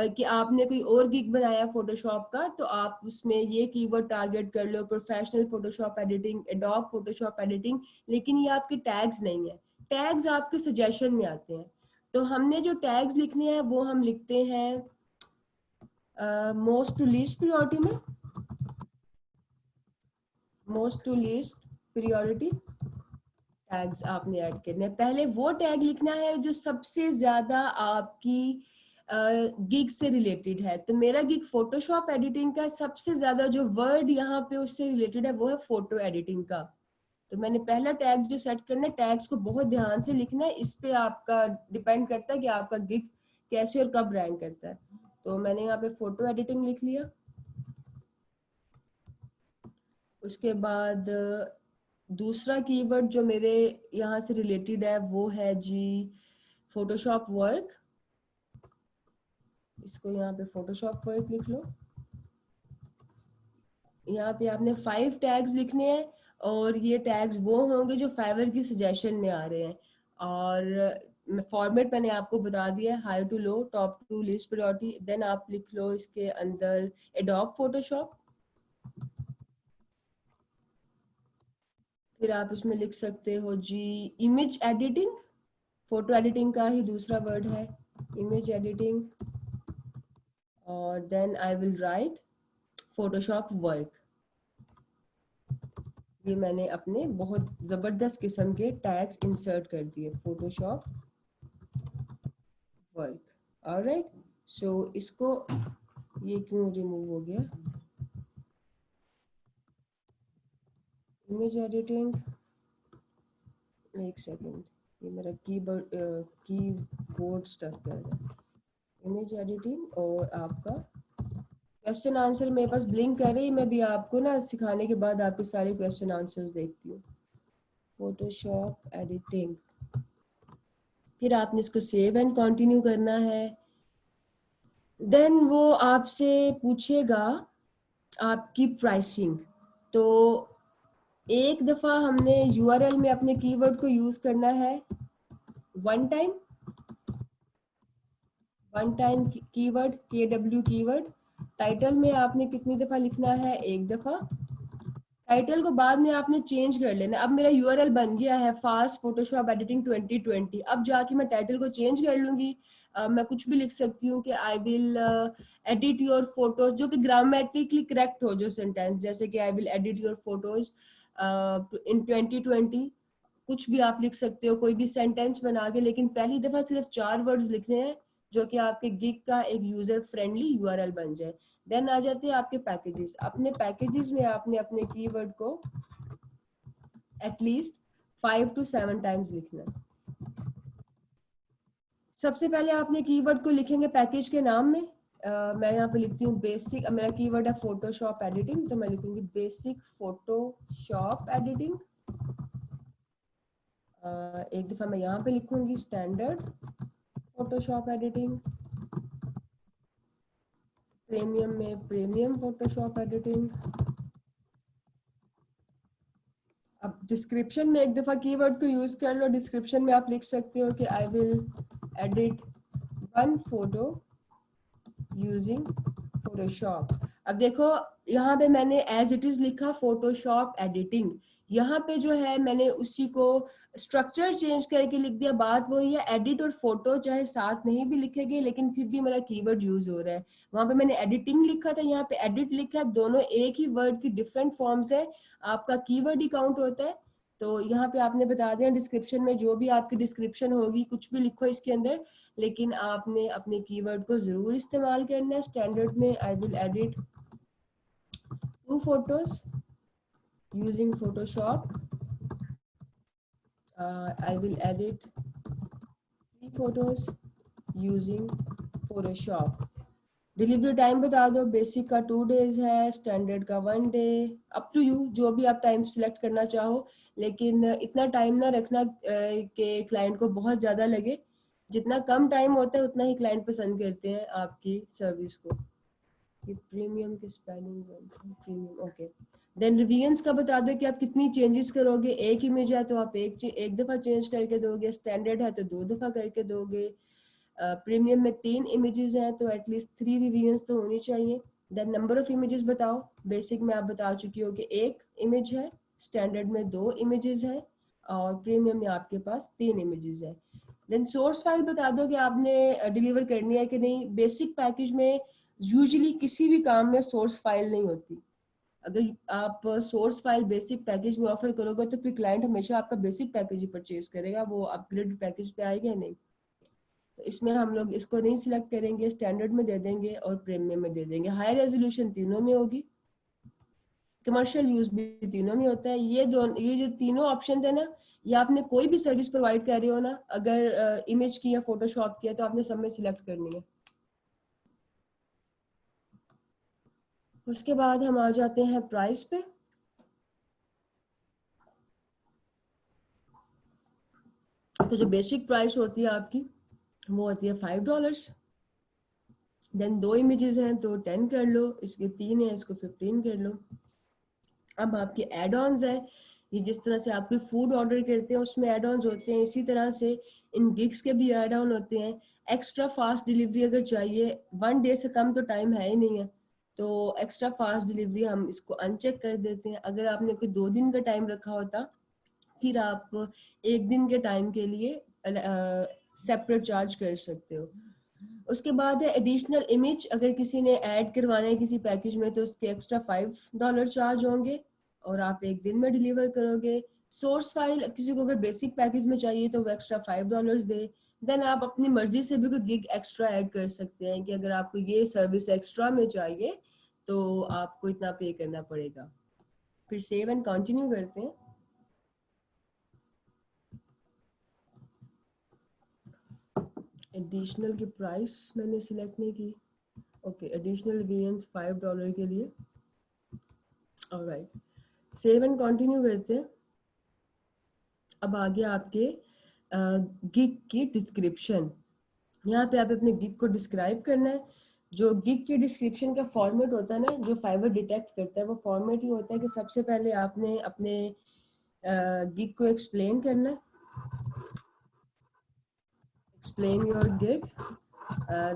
कि आपने कोई और गिग बनाया फोटोशॉप का, तो आप उसमें ये कीवर्ड टारगेट कर लो, professional Photoshop editing, Adobe Photoshop editing, लेकिन ये आपके टैग्स नहीं है। टैग्स आपके सजेशन में आते हैं। तो हमने जो टैग्स लिखने हैं वो हम लिखते हैं मोस्ट टू लीस्ट प्रायोरिटी में, most to least priority tags आपने ऐड करने हैं। पहले वो टैग लिखना है जो सबसे ज्यादा आपकी गिग से रिलेटेड है। तो मेरा गिग फोटोशॉप एडिटिंग का सबसे ज्यादा जो वर्ड यहाँ पे उससे रिलेटेड है वो है फोटो एडिटिंग का। तो मैंने पहला टैग जो सेट करना है, टैग्स को बहुत ध्यान से लिखना है, इस पे आपका डिपेंड करता है कि आपका गिग कैसे और कब रैंक करता है। तो मैंने यहाँ पे फोटो एडिटिंग लिख लिया। उसके बाद दूसरा कीवर्ड जो मेरे यहाँ से रिलेटेड है वो है जी फोटोशॉप वर्क। इसको यहाँ पे फोटोशॉप वर्क लिख लो। यहाँ पे आपने 5 टैग्स लिखने हैं, और ये टैग्स वो होंगे जो फाइवर की सजेशन में आ रहे हैं। और फॉर्मेट मैंने आपको बता दिया है, high to low, top to least priority. Then आप लिख लो इसके अंदर एडोब फोटोशॉप। फिर आप इसमें लिख सकते हो जी इमेज एडिटिंग, फोटो एडिटिंग का ही दूसरा वर्ड है इमेज एडिटिंग, और then I will write Photoshop work. ये मैंने अपने बहुत जबरदस्त किस्म के टैग्स इंसर्ट कर दिए, फोटोशॉप वर्क। ऑलराइट, सो इसको, ये क्यों रिमूव हो गया, इमेज एडिटिंग, एक सेकेंड, ये मेरा कीबोर्ड स्टक कर रहा है। इमेज एडिटिंग और आपका क्वेश्चन आंसर मेरे पास ब्लिंक कर रही है, मैं भी आपको ना सिखाने के बाद आपके सारे क्वेश्चन आंसर्स देखती हूँ। फोटोशॉप एडिटिंग, फिर आपने इसको सेव एंड कंटिन्यू करना है। देन वो आपसे पूछेगा आपकी प्राइसिंग। तो एक दफा हमने यूआरएल में अपने कीवर्ड को यूज करना है one time keyword, KW keyword. Title में आपने कितनी दफा लिखना है, एक दफा। टाइटल को बाद में आपने चेंज कर लेना। अब मेरा यूआरएल बन गया है फास्ट फोटोशॉप एडिटिंग 2020, अब जाके मैं टाइटल को चेंज कर लूंगी। मैं कुछ भी लिख सकती हूँ कि I will edit your photos, जो कि ग्रामेटिकली करेक्ट हो जो सेंटेंस, जैसे कि I will edit your photos in 2020। कुछ भी आप लिख सकते हो, कोई भी सेंटेंस बना के, लेकिन पहली दफा सिर्फ 4 वर्ड्स लिखने हैं जो कि आपके गिग का एक यूजर फ्रेंडली यूआरएल बन जाए। देन आ जाते हैं आपके पैकेजेस। अपने पैकेजेस में आपने अपने कीवर्ड को एटलीस्ट 5 to 7 टाइम्स लिखना है। सबसे पहले आपने कीवर्ड को लिखेंगे पैकेज के नाम में। मैं यहाँ पे लिखती हूँ बेसिक, मेरा कीवर्ड है फोटोशॉप एडिटिंग, तो मैं लिखूंगी बेसिक फोटोशॉप एडिटिंग। एक दफा मैं यहाँ पे लिखूंगी स्टैंडर्ड फोटोशॉप एडिटिंग, प्रीमियम में प्रीमियम फोटोशॉप एडिटिंग। अब डिस्क्रिप्शन में एक दफा कीवर्ड को यूज कर लो। डिस्क्रिप्शन में आप लिख सकते हो कि I will edit 1 photo using Photoshop. अब देखो यहाँ पे मैंने एज इट इज लिखा फोटोशॉप एडिटिंग, यहाँ पे जो है मैंने उसी को स्ट्रक्चर चेंज करके लिख दिया। बात वही है, एडिट और फोटो चाहे साथ नहीं भी लिखेंगे लेकिन फिर भी मेरा कीवर्ड यूज हो रहा है। वहां पे मैंने एडिटिंग लिखा था, यहाँ पे एडिट लिखा है, दोनों एक ही वर्ड की डिफरेंट फॉर्म्स है, आपका कीवर्ड ही काउंट होता है। तो यहाँ पे आपने बता दिया डिस्क्रिप्शन में, जो भी आपकी डिस्क्रिप्शन होगी कुछ भी लिखो इसके अंदर, लेकिन आपने अपने कीवर्ड को जरूर इस्तेमाल करना है। स्टैंडर्ड में I will edit 2 photos using Photoshop, I will edit 3 photos using Photoshop। Delivery time बता दो, बेसिक का 2 days है, स्टैंडर्ड का 1 day, अप टू यू, जो भी आप टाइम सिलेक्ट करना चाहो। लेकिन इतना टाइम ना रखना कि क्लाइंट को बहुत ज़्यादा लगे। जितना कम टाइम होता है उतना ही क्लाइंट पसंद करते हैं आपकी सर्विस को। ये प्रीमियम की spelling, premium, okay. Then revisions का बता दो कि आप कितनी चेंजेस करोगे। एक इमेज है तो आप एक दफा चेंज करके दोगे, स्टैंडर्ड है तो 2 दफा करके दोगे, प्रीमियम में 3 इमेजेस हैं तो एटलीस्ट 3 रिवीजन्स तो होनी चाहिए। देन नंबर ऑफ इमेजेस बताओ। बेसिक में आप बता चुकी हो कि 1 इमेज है, स्टैंडर्ड में 2 इमेजेस है, और प्रीमियम में आपके पास 3 इमेजेस है। देन सोर्स फाइल बता दो कि आपने डिलीवर करनी है कि नहीं। बेसिक पैकेज में यूजुअली किसी भी काम में सोर्स फाइल नहीं होती। अगर आप सोर्स फाइल बेसिक पैकेज में ऑफर करोगे तो फिर क्लाइंट हमेशा आपका बेसिक पैकेज ही परचेज करेगा, वो अपग्रेड पैकेज पे आएगा नहीं। तो इसमें हम लोग इसको नहीं सिलेक्ट करेंगे, स्टैंडर्ड में दे देंगे और प्रीमियम में दे देंगे। हाई रेजोल्यूशन तीनों में होगी, कमर्शियल यूज भी तीनों में होता है। ये जो तीनों ऑप्शन है ना, या आपने कोई भी सर्विस प्रोवाइड कर रहे हो ना, अगर इमेज की या फोटोशॉप की है तो आपने सब में सिलेक्ट करनी है। उसके बाद हम आ जाते हैं प्राइस पे। तो जो बेसिक प्राइस होती है आपकी वो होती है $5। देन 2 इमेजेस हैं तो 10 कर लो, इसके 3 है इसको 15 कर लो। अब आपके एड ऑन्स है, ये जिस तरह से आपके फूड ऑर्डर करते हैं उसमें एड ऑन्स होते हैं, इसी तरह से इन गिग्स के भी एड ऑन होते हैं। एक्स्ट्रा फास्ट डिलीवरी अगर चाहिए, 1 डे से कम तो टाइम है ही नहीं है, तो एक्स्ट्रा फास्ट डिलीवरी हम इसको अनचेक कर देते हैं। अगर आपने कोई 2 दिन का टाइम रखा होता फिर आप एक दिन के टाइम के लिए सेपरेट चार्ज कर सकते हो। उसके बाद है एडिशनल इमेज, अगर किसी ने ऐड करवाना है किसी पैकेज में तो उसके एक्स्ट्रा $5 चार्ज होंगे और आप एक दिन में डिलीवर करोगे। सोर्स फाइल किसी को अगर बेसिक पैकेज में चाहिए तो वो एक्स्ट्रा $5 दे। देन आप अपनी मर्जी से भी कोई गिग एक्स्ट्रा ऐड कर सकते हैं कि अगर आपको ये सर्विस एक्स्ट्रा में चाहिए तो आपको इतना पे करना पड़ेगा। फिर सेव एंड कंटिन्यू करते हैं। एडिशनल की प्राइस मैंने सिलेक्ट नहीं की। ओके, एडिशनल वेरिएंस $5 के लिए। ऑलराइट, सेव एंड कंटिन्यू करते हैं। अब आगे आपके गिग की डिस्क्रिप्शन। यहाँ पे आप अपने गिग को डिस्क्राइब करना है। जो गिग के डिस्क्रिप्शन का फॉर्मेट होता है ना, जो फाइवर डिटेक्ट करता है, वो फॉर्मेट ही होता है कि सबसे पहले आपने अपने गिग को एक्सप्लेन करना है। Explain your gig.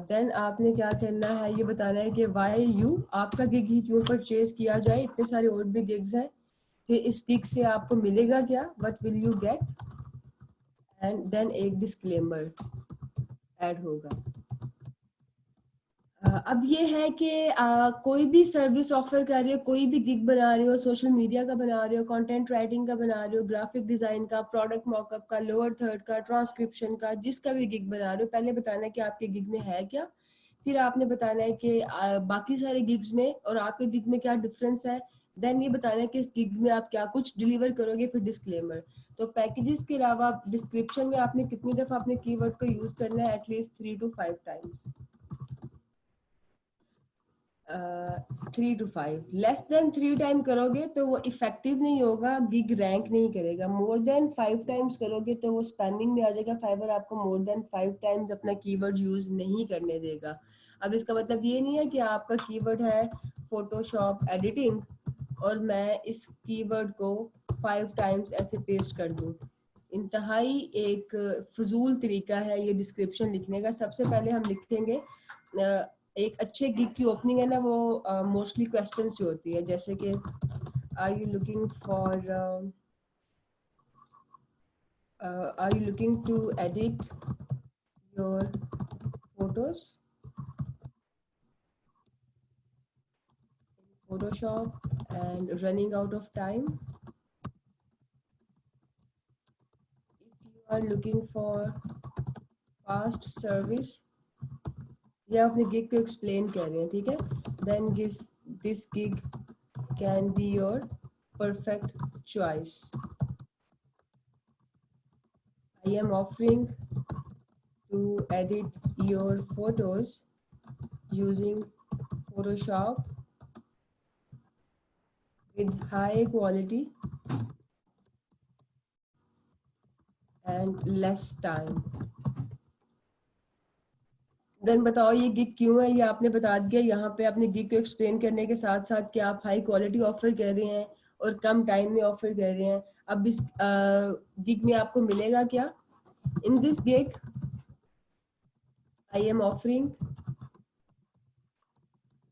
देन आपने क्या करना है, ये बताना है कि वाई यू, आपका गिग ही क्यों परचेज किया जाए, इतने सारे और भी गिग्स हैं। फिर इस गिग से आपको मिलेगा क्या, what will you get, and then एक डिस्क्लेमर ऐड होगा। अब ये है कि कोई भी सर्विस ऑफर कर रहे हो, कोई भी गिग बना रहे हो, सोशल मीडिया का बना रहे हो, कंटेंट राइटिंग का बना रहे हो, ग्राफिक डिजाइन का, प्रोडक्ट मॉकअप का, लोअर थर्ड का, ट्रांसक्रिप्शन का, जिसका भी गिग बना रहे हो, पहले बताना है कि आपके गिग में है क्या। फिर आपने बताना है कि बाकी सारे गिग्स में और आपके गिग में क्या डिफरेंस है। देन ये बताना है कि इस गिग में आप क्या कुछ डिलीवर करोगे। फिर डिस्क्लेमर। तो पैकेजेस के अलावा डिस्क्रिप्शन में आपने कितनी दफा अपने कीवर्ड को यूज करना है, at least 3 to 5 times. 3 to 5, less than 3 time करोगे तो वो इफेक्टिव नहीं होगा, गिग रैंक नहीं करेगा। मोर देन 5 टाइम्स करोगे तो वो स्पैमिंग में आ जाएगा। फाइवर आपको मोर देन 5 टाइम्स अपना कीवर्ड यूज नहीं करने देगा। अब इसका मतलब ये नहीं है कि आपका कीवर्ड है फोटोशॉप एडिटिंग और मैं इस कीवर्ड को 5 टाइम्स ऐसे पेस्ट कर दूं। इंतहाई एक फजूल तरीका है ये डिस्क्रिप्शन लिखने का। सबसे पहले हम लिखेंगे एक अच्छे गिग की ओपनिंग है ना, वो मोस्टली क्वेश्चन से होती है, जैसे कि are you looking to edit your photos Photoshop and running out of time. If you are looking for fast service, या अपने गिग को एक्सप्लेन कर रहे हैं, ठीक है। Then this gig can be your perfect choice. I am offering to edit your photos using Photoshop with high quality and less time. Then बताओ ये गिग क्यों है, ये आपने बता दिया। यहाँ पे आपने गिग को एक्सप्लेन करने के साथ साथ कि आप हाई क्वालिटी ऑफर कर रहे हैं और कम टाइम में ऑफर कर रहे हैं। अब इस गिग में आपको मिलेगा क्या। In this gig I am offering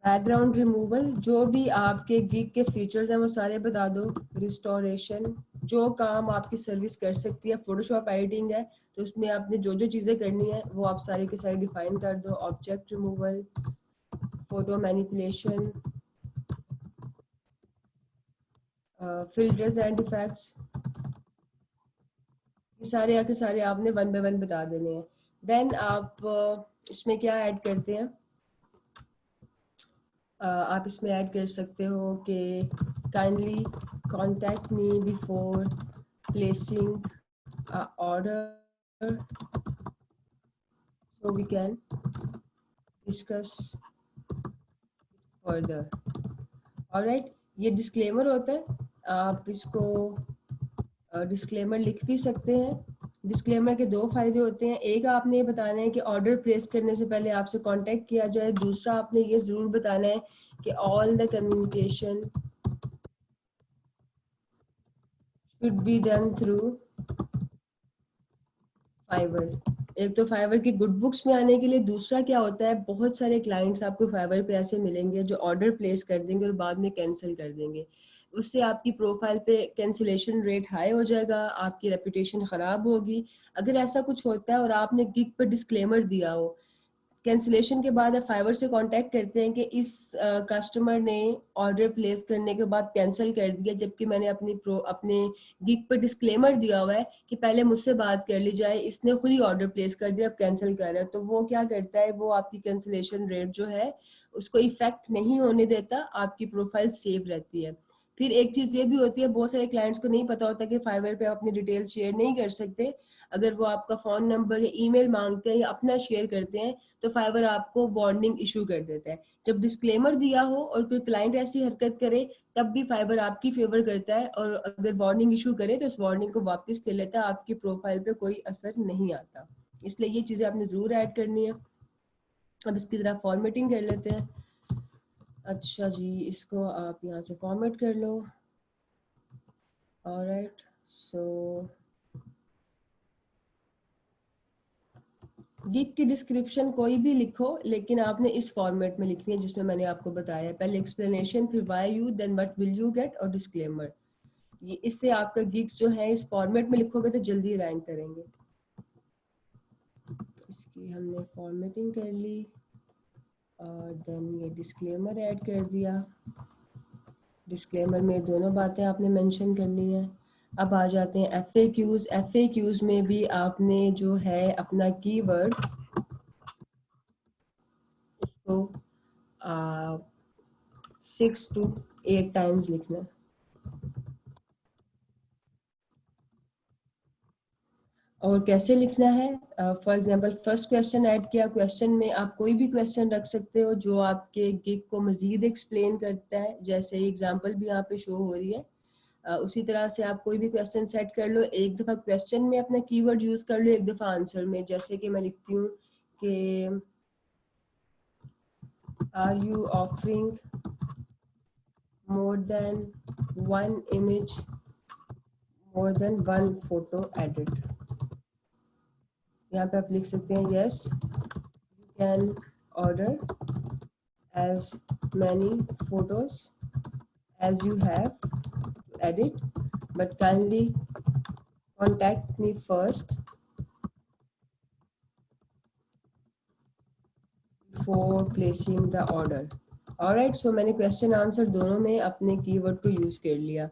background removal. जो भी आपके गिग के फीचर्स हैं वो सारे बता दो। रिस्टोरेशन, जो काम आपकी सर्विस कर सकती है। फोटोशॉप एडिटिंग है तो उसमें आपने जो जो चीज़ें करनी है वो आप सारी के सारी डिफाइन कर दो। Object removal, photo manipulation, filters and effects, ये सारे आके सारे आपने वन बाय वन बता देने हैं। देन आप इसमें क्या ऐड करते हैं, आप इसमें ऐड कर सकते हो कि kindly contact me before placing order so we can discuss further. Alright, ये डिस्क्लेमर होता है, आप इसको डिस्क्लेमर लिख भी सकते हैं। डिस्क्लेमर के 2 फायदे होते हैं। एक, आपने ये बताना है कि ऑर्डर प्लेस करने से पहले आपसे कांटेक्ट किया जाए। दूसरा, आपने ये जरूर बताना है कि all the communication should be done through Fiverr. एक तो फाइवर की गुड बुक्स में आने के लिए, दूसरा क्या होता है, बहुत सारे क्लाइंट्स आपको फाइवर पे ऐसे मिलेंगे जो ऑर्डर प्लेस कर देंगे और बाद में कैंसिल कर देंगे। उससे आपकी प्रोफाइल पे कैंसिलेशन रेट हाई हो जाएगा, आपकी रेपुटेशन ख़राब होगी। अगर ऐसा कुछ होता है और आपने गिग पर डिस्क्लेमर दिया हो, कैंसिलेशन के बाद आप फाइवर से कांटेक्ट करते हैं कि इस कस्टमर ने ऑर्डर प्लेस करने के बाद कैंसिल कर दिया, जबकि मैंने अपने गिग पर डिस्क्लेमर दिया हुआ है कि पहले मुझसे बात कर ली जाए, इसने खुद ही ऑर्डर प्लेस कर दिया, अब कैंसिल कर रहा है। तो वो क्या करता है, वो आपकी कैंसिलेशन रेट जो है उसको इफेक्ट नहीं होने देता, आपकी प्रोफाइल सेव रहती है। फिर एक चीज़ ये भी होती है, बहुत सारे क्लाइंट्स को नहीं पता होता कि फाइवर पे अपनी डिटेल शेयर नहीं कर सकते। अगर वो आपका फ़ोन नंबर या ईमेल मांगते हैं या अपना शेयर करते हैं तो फाइवर आपको वार्निंग इशू कर देता है। जब डिस्क्लेमर दिया हो और कोई क्लाइंट ऐसी हरकत करे तब भी फाइवर आपकी फेवर करता है, और अगर वार्निंग इशू करे तो उस वार्निंग को वापस ले लेता है, आपकी प्रोफाइल पे कोई असर नहीं आता। इसलिए ये चीज़ें आपने ज़रूर ऐड करनी है। अब इसकी ज़रा फॉर्मेटिंग कर लेते हैं। अच्छा जी, इसको आप यहाँ से फॉर्मेट कर लो। ऑलराइट, सो गिग की डिस्क्रिप्शन कोई भी लिखो, लेकिन आपने इस फॉर्मेट में लिखनी है जिसमें मैंने आपको बताया है। पहले एक्सप्लेनेशन, फिर why you, then what will you get, और डिस्क्लेमर। ये इससे आपका गिग्स जो है इस फॉर्मेट में लिखोगे तो जल्दी रैंक करेंगे। इसकी हमने फॉर्मेटिंग कर ली और देन ये डिस्क्लेमर ऐड कर दिया। डिस्क्लेमर में दोनों बातें आपने मेंशन करनी है। अब आ जाते हैं FAQs। FAQs में भी आपने जो है अपना कीवर्ड उसको 6 to 8 टाइम्स लिखना है। और कैसे लिखना है, for example first question add किया, क्वेश्चन में आप कोई भी क्वेश्चन रख सकते हो जो आपके गिग को मजीद एक्सप्लेन करता है, जैसे एग्जांपल भी यहाँ पे शो हो रही है। उसी तरह से आप कोई भी क्वेश्चन सेट कर लो, एक दफ़ा क्वेश्चन में अपना कीवर्ड यूज कर लो, एक दफ़ा आंसर में। जैसे कि मैं लिखती हूँ कि are you offering more than one image, more than one photo edit. यहाँ पे आप लिख सकते हैं yes you can order as many photos as you have to edit, but kindly contact me first before placing the order. Alright, so मैंने question answer दोनों में अपने कीवर्ड को यूज कर लिया।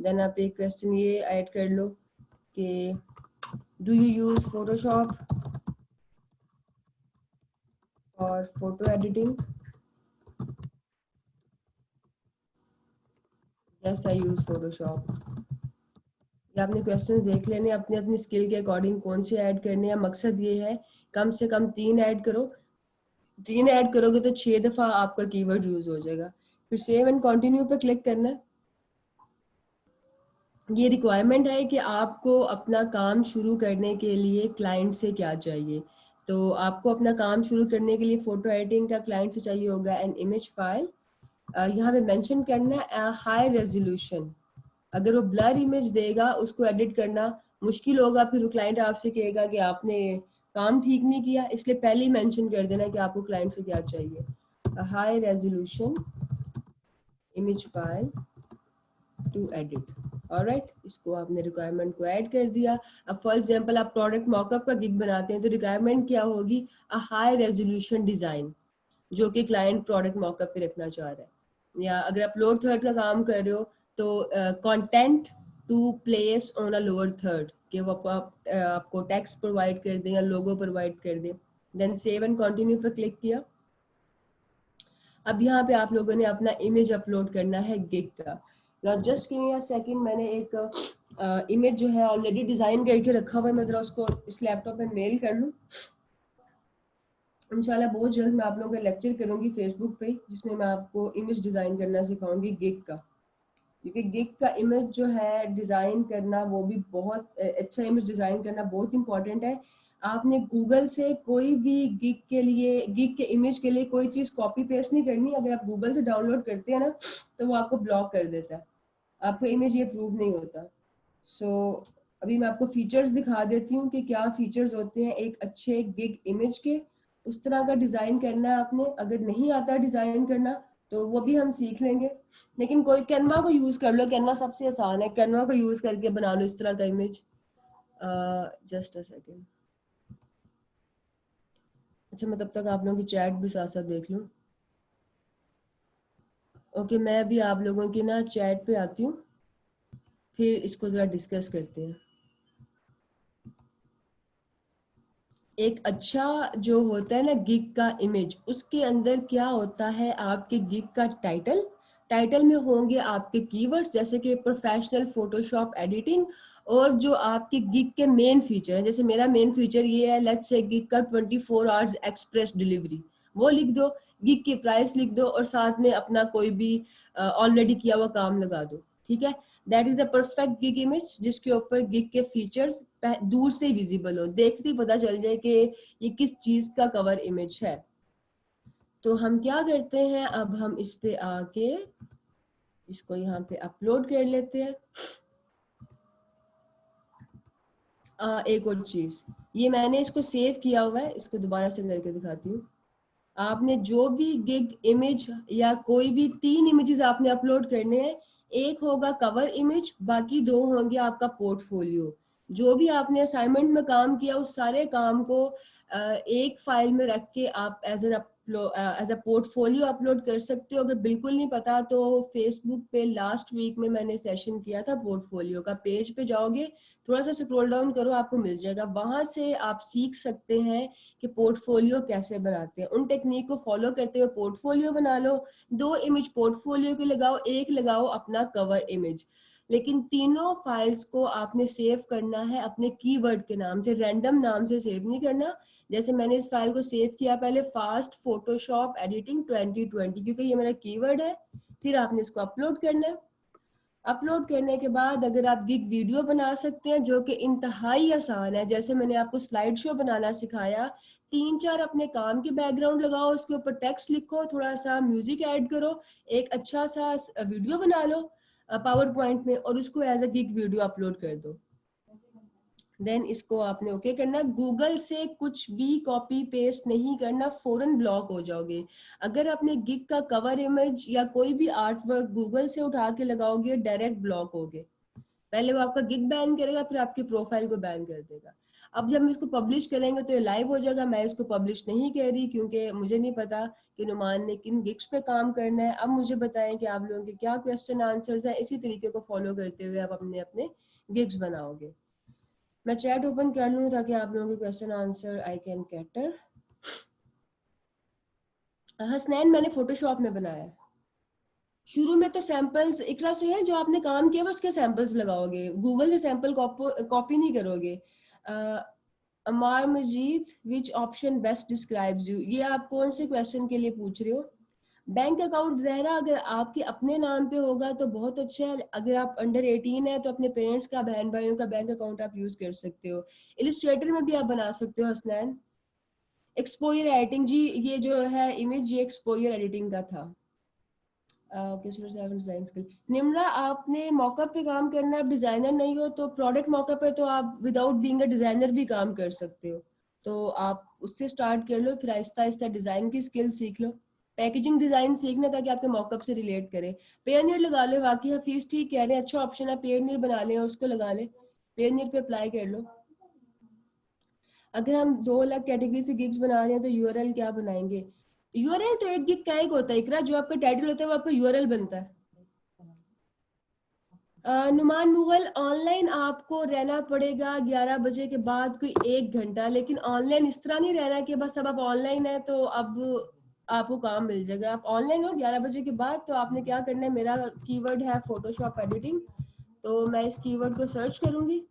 देन आप एक क्वेश्चन ये ऐड कर लो कि डू यू यूज फोटोशॉप और photo editing. Yes I use Photoshop. ये आपने क्वेश्चंस देख लेने अपने अपनी स्किल के अकॉर्डिंग कौन से ऐड करने हैं। मकसद ये है कम से कम 3 ऐड करो, 3 ऐड करोगे तो 6 दफा आपका कीवर्ड यूज हो जाएगा। फिर सेव एंड कंटिन्यू पे क्लिक करना है। ये रिक्वायरमेंट है कि आपको अपना काम शुरू करने के लिए क्लाइंट से क्या चाहिए। तो आपको अपना काम शुरू करने के लिए फोटो एडिटिंग का क्लाइंट से चाहिए होगा एन इमेज फाइल। यहाँ पे मेंशन करना है हाई रेजोल्यूशन। अगर वो ब्लर इमेज देगा उसको एडिट करना मुश्किल होगा, फिर वो क्लाइंट आपसे कहेगा कि आपने काम ठीक नहीं किया। इसलिए पहले ही मेंशन कर देना कि आपको क्लाइंट से क्या चाहिए। High resolution image file to edit. Alright, इसको आपने रिक्वायरमेंट को ऐड कर दिया। अब फॉर एग्जांपल आप प्रोडक्ट मॉकअप का गिग बनाते हैं तो रिक्वायरमेंट क्या होगी, अ हाई रेजोल्यूशन डिजाइन जो कि क्लाइंट प्रोडक्ट मॉकअप पे रखना चाह रहा है। या अगर आप लोअर थर्ड का काम कर रहे हो तो content to place on a lower third, कि वो आपको टेक्स्ट प्रोवाइड कर दें या लोगो प्रोवाइड कर दें। देन सेव एंड कंटिन्यू पर क्लिक किया। अब यहाँ पे आप लोगों ने अपना इमेज अपलोड करना है गिग का। Now just give me a second, मैंने एक इमेज जो है ऑलरेडी डिजाइन करके रखा हुआ है, मैं जरा उसको इस लैपटॉप पे मेल कर लूँ। इंशाल्लाह बहुत जल्द मैं आप लोगों का लेक्चर करूंगी फेसबुक पे, जिसमें मैं आपको इमेज डिज़ाइन करना सिखाऊंगी गिग का। क्योंकि गिग का इमेज जो है डिज़ाइन करना वो भी बहुत अच्छा इमेज डिज़ाइन करना बहुत इंपॉर्टेंट है। आपने गूगल से कोई भी गिग के लिए, गिग के इमेज के लिए कोई चीज़ कॉपी पेस्ट नहीं करनी। अगर आप गूगल से डाउनलोड करते हैं ना तो वो आपको ब्लॉक कर देता है, आपको इमेज ये प्रूव नहीं होता। सो अभी मैं आपको फीचर्स दिखा देती हूँ कि क्या फीचर्स होते हैं एक अच्छे गिग इमेज के। उस तरह का डिज़ाइन करना है आपने। अगर नहीं आता डिज़ाइन करना तो वो भी हम सीख लेंगे। लेकिन कोई कैनवा को यूज कर लो, कैनवा सबसे आसान है, कैनवा को यूज करके बना लो इस तरह का इमेज। Just a second. अच्छा, मैं तब तक आप लोगों की चैट भी साथ साथ देख लूं। ओके, मैं अभी आप लोगों की ना चैट पे आती हूँ, फिर इसको जरा डिस्कस करते हैं। एक अच्छा जो होता है ना गिग का इमेज, उसके अंदर क्या होता है, आपके गिग का टाइटल, टाइटल में होंगे आपके कीवर्ड्स जैसे कि प्रोफेशनल फोटोशॉप एडिटिंग, और जो आपके गिग के मेन फीचर है, जैसे मेरा मेन फीचर ये है, लेट्स से गिग का 24 आवर्स एक्सप्रेस डिलीवरी, वो लिख दो, गिग की प्राइस लिख दो और साथ में अपना कोई भी ऑलरेडी किया हुआ काम लगा दो। ठीक है, that is a perfect gig image, जिसके ऊपर गिग के फीचर्स दूर से विजिबल हो, देखते ही पता चल जाए कि ये किस चीज का कवर इमेज है। तो हम क्या करते हैं, अब हम इस पे आके इसको यहाँ पे अपलोड कर लेते हैं। एक और चीज, ये मैंने इसको सेव किया हुआ है, इसको दोबारा से करके दिखाती हूँ। आपने जो भी गिग इमेज या कोई भी 3 इमेजेस आपने अपलोड करने हैं, एक होगा कवर इमेज, बाकी 2 होंगे आपका पोर्टफोलियो। जो भी आपने असाइनमेंट में काम किया उस सारे काम को एक फाइल में रख के आप एज अ पोर्टफोलियो अपलोड कर सकते हो। अगर बिल्कुल नहीं पता तो फेसबुक पे लास्ट वीक में मैंने सेशन किया था पोर्टफोलियो का, पेज पे जाओगे, थोड़ा सा स्क्रॉल डाउन करो, आपको मिल जाएगा, वहां से आप सीख सकते हैं कि पोर्टफोलियो कैसे बनाते हैं। उन टेक्निक को फॉलो करते हुए पोर्टफोलियो बना लो, 2 इमेज पोर्टफोलियो के लगाओ, एक लगाओ अपना कवर इमेज। लेकिन तीनों फाइल्स को आपने सेव करना है अपने कीवर्ड के नाम से, रैंडम नाम से सेव नहीं करना। जैसे मैंने इस फाइल को सेव किया पहले फास्ट फोटोशॉप एडिटिंग 2020, क्योंकि ये मेरा कीवर्ड है। फिर आपने इसको अपलोड करना है। अपलोड करने के बाद अगर आप गिग वीडियो बना सकते हैं, जो कि इंतहाई आसान है, जैसे मैंने आपको स्लाइड शो बनाना सिखाया, 3-4 अपने काम के बैकग्राउंड लगाओ, उसके ऊपर टेक्स्ट लिखो, थोड़ा सा म्यूजिक ऐड करो, एक अच्छा सा वीडियो बना लो पावर पॉइंट में, और उसको as a gig video upload कर दो। देन इसको आपने ओके करना। गूगल से कुछ भी कॉपी पेस्ट नहीं करना, फौरन ब्लॉक हो जाओगे। अगर आपने गिग का कवर इमेज या कोई भी आर्ट वर्क गूगल से उठा के लगाओगे, डायरेक्ट ब्लॉक होगे। पहले वो आपका गिग बैन करेगा, फिर आपकी प्रोफाइल को बैन कर देगा। अब जब हम इसको पब्लिश करेंगे तो ये लाइव हो जाएगा। मैं इसको पब्लिश नहीं कह रही क्योंकि मुझे नहीं पता कि नुमान ने किन गिग्स पे काम करना है। अब मुझे बताएं कि आप लोगों के क्या क्वेश्चन आंसर्स हैं, इसी तरीके को फॉलो करते हुए आप अपने अपने गिग्स बनाओगे। मैं चैट ओपन कर लूँ ताकि आप लोगों के question answer I can cater. Hasnain मैंने फोटोशॉप में बनाया है। शुरू में तो सैंपल्स, इकरा सुहेल जो आपने काम किया उसके सैंपल्स लगाओगे, गूगल से सैंपल कॉपी नहीं करोगे। अमार मजीद, which option best describes you, ये आप कौन से क्वेश्चन के लिए पूछ रहे हो? बैंक अकाउंट जहरा अगर आपके अपने नाम पे होगा तो बहुत अच्छा है, अगर आप अंडर 18 है तो अपने पेरेंट्स का, बहन भाइयों का बैंक अकाउंट आप यूज कर सकते हो। इलिस्ट्रेटर में भी आप बना सकते हो हसनैन। एक्सपोजर एडिटिंग, जी ये जो है इमेज, ये एक्सपोजर एडिटिंग का था। डिजाइन स्किल, निम्रा आपने मॉकअप पे काम करना है, आप डिजाइनर नहीं हो तो प्रोडक्ट मॉकअप है तो आप विदाउट बीइंग अ डिजाइनर भी काम कर सकते हो, तो आप उससे स्टार्ट कर लो, फिर आहिस्ता आहिस्ता डिजाइन की स्किल सीख लो। पैकेजिंग डिजाइन सीखना ताकि आपके मॉकअप से रिलेट करे। पेयरनियर लगा लो, वाकई हफीज ठीक कह रहे हैं, अच्छा ऑप्शन है, पेयरनियर बना लें और उसको लगा लें, पेयरनियर पे अप्लाई कर लो। अगर हम 2 अलग कैटेगरी से गिग्स बना रहे हैं तो यूआरएल क्या बनाएंगे? यूआरएल तो एक गिग का एक होता है इकरा, जो आपका टाइटल होता है वो आपका यूआरएल बनता है। नुमान मुगल, ऑनलाइन आपको रहना पड़ेगा 11 बजे के बाद कोई 1 घंटा, लेकिन ऑनलाइन इस तरह नहीं रहना कि बस अब आप ऑनलाइन है तो अब आपको काम मिल जाएगा। आप ऑनलाइन हो 11 बजे के बाद तो आपने क्या करना है, मेरा कीवर्ड है फोटोशॉप एडिटिंग, तो मैं इस कीवर्ड को सर्च करूंगी।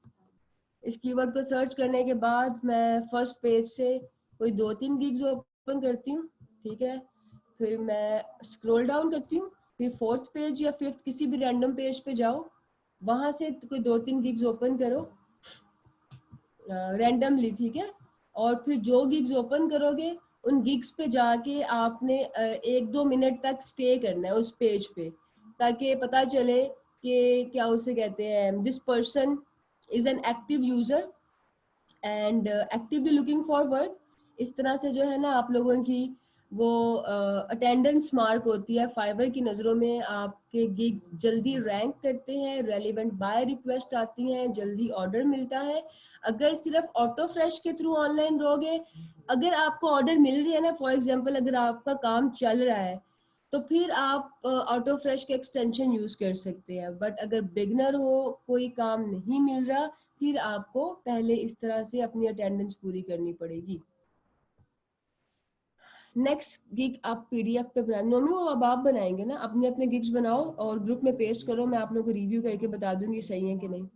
इस कीवर्ड को सर्च करने के बाद मैं फर्स्ट पेज से कोई 2-3 गिग्स ओपन करती हूँ, ठीक है, फिर मैं स्क्रॉल डाउन करती हूँ, फिर 4th पेज या 5th किसी भी रैंडम पेज पे जाओ, वहां से कोई 2-3 गिग्स ओपन करो रैंडमली, ठीक है, और फिर जो गिग्स ओपन करोगे उन गिग्स पे जाके आपने 1-2 मिनट तक स्टे करना है उस पेज पे, ताकि पता चले कि क्या उसे कहते हैं, this person is an active user and actively looking for work. इस तरह से जो है ना आप लोगों की वो अटेंडेंस मार्क होती है। फाइवर की नज़रों में आपके गिग्स जल्दी रैंक करते हैं, रेलिवेंट बाय रिक्वेस्ट आती हैं, जल्दी ऑर्डर मिलता है। अगर सिर्फ ऑटो फ्रेश के थ्रू ऑनलाइन रहोगे, अगर आपको ऑर्डर मिल रही है ना, फॉर एग्जांपल अगर आपका काम चल रहा है तो फिर आप ऑटो फ्रेश के एक्सटेंशन यूज कर सकते हैं। बट अगर बिगनर हो, कोई काम नहीं मिल रहा, फिर आपको पहले इस तरह से अपनी अटेंडेंस पूरी करनी पड़ेगी। नेक्स्ट गिग आप पीडीएफ पे बना, नोमी वो अब आप बनाएंगे ना, अपने अपने गिग्स बनाओ और ग्रुप में पेस्ट करो, मैं आप लोगों को रिव्यू करके बता दूंगी सही है कि नहीं।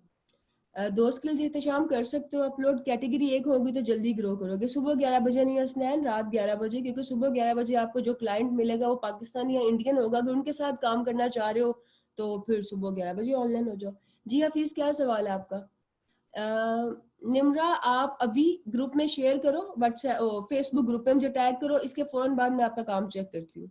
2 स्किल्स एहतशाम कर सकते हो अपलोड। कैटेगरी 1 होगी तो जल्दी ग्रो करोगे। सुबह 11 बजे नहीं हसनैन, रात 11 बजे, क्योंकि सुबह 11 बजे आपको जो क्लाइंट मिलेगा वो पाकिस्तानी या इंडियन होगा। अगर उनके साथ काम करना चाह रहे हो तो फिर सुबह 11 बजे ऑनलाइन हो जाओ। जी हफीज, क्या सवाल है आपका? निम्रा, आप अभी ग्रुप में शेयर करो, व्हाट्सएप फेसबुक ग्रुप पे मुझे टैग करो, इसके फौरन बाद मैं आपका काम चेक करती हूँ।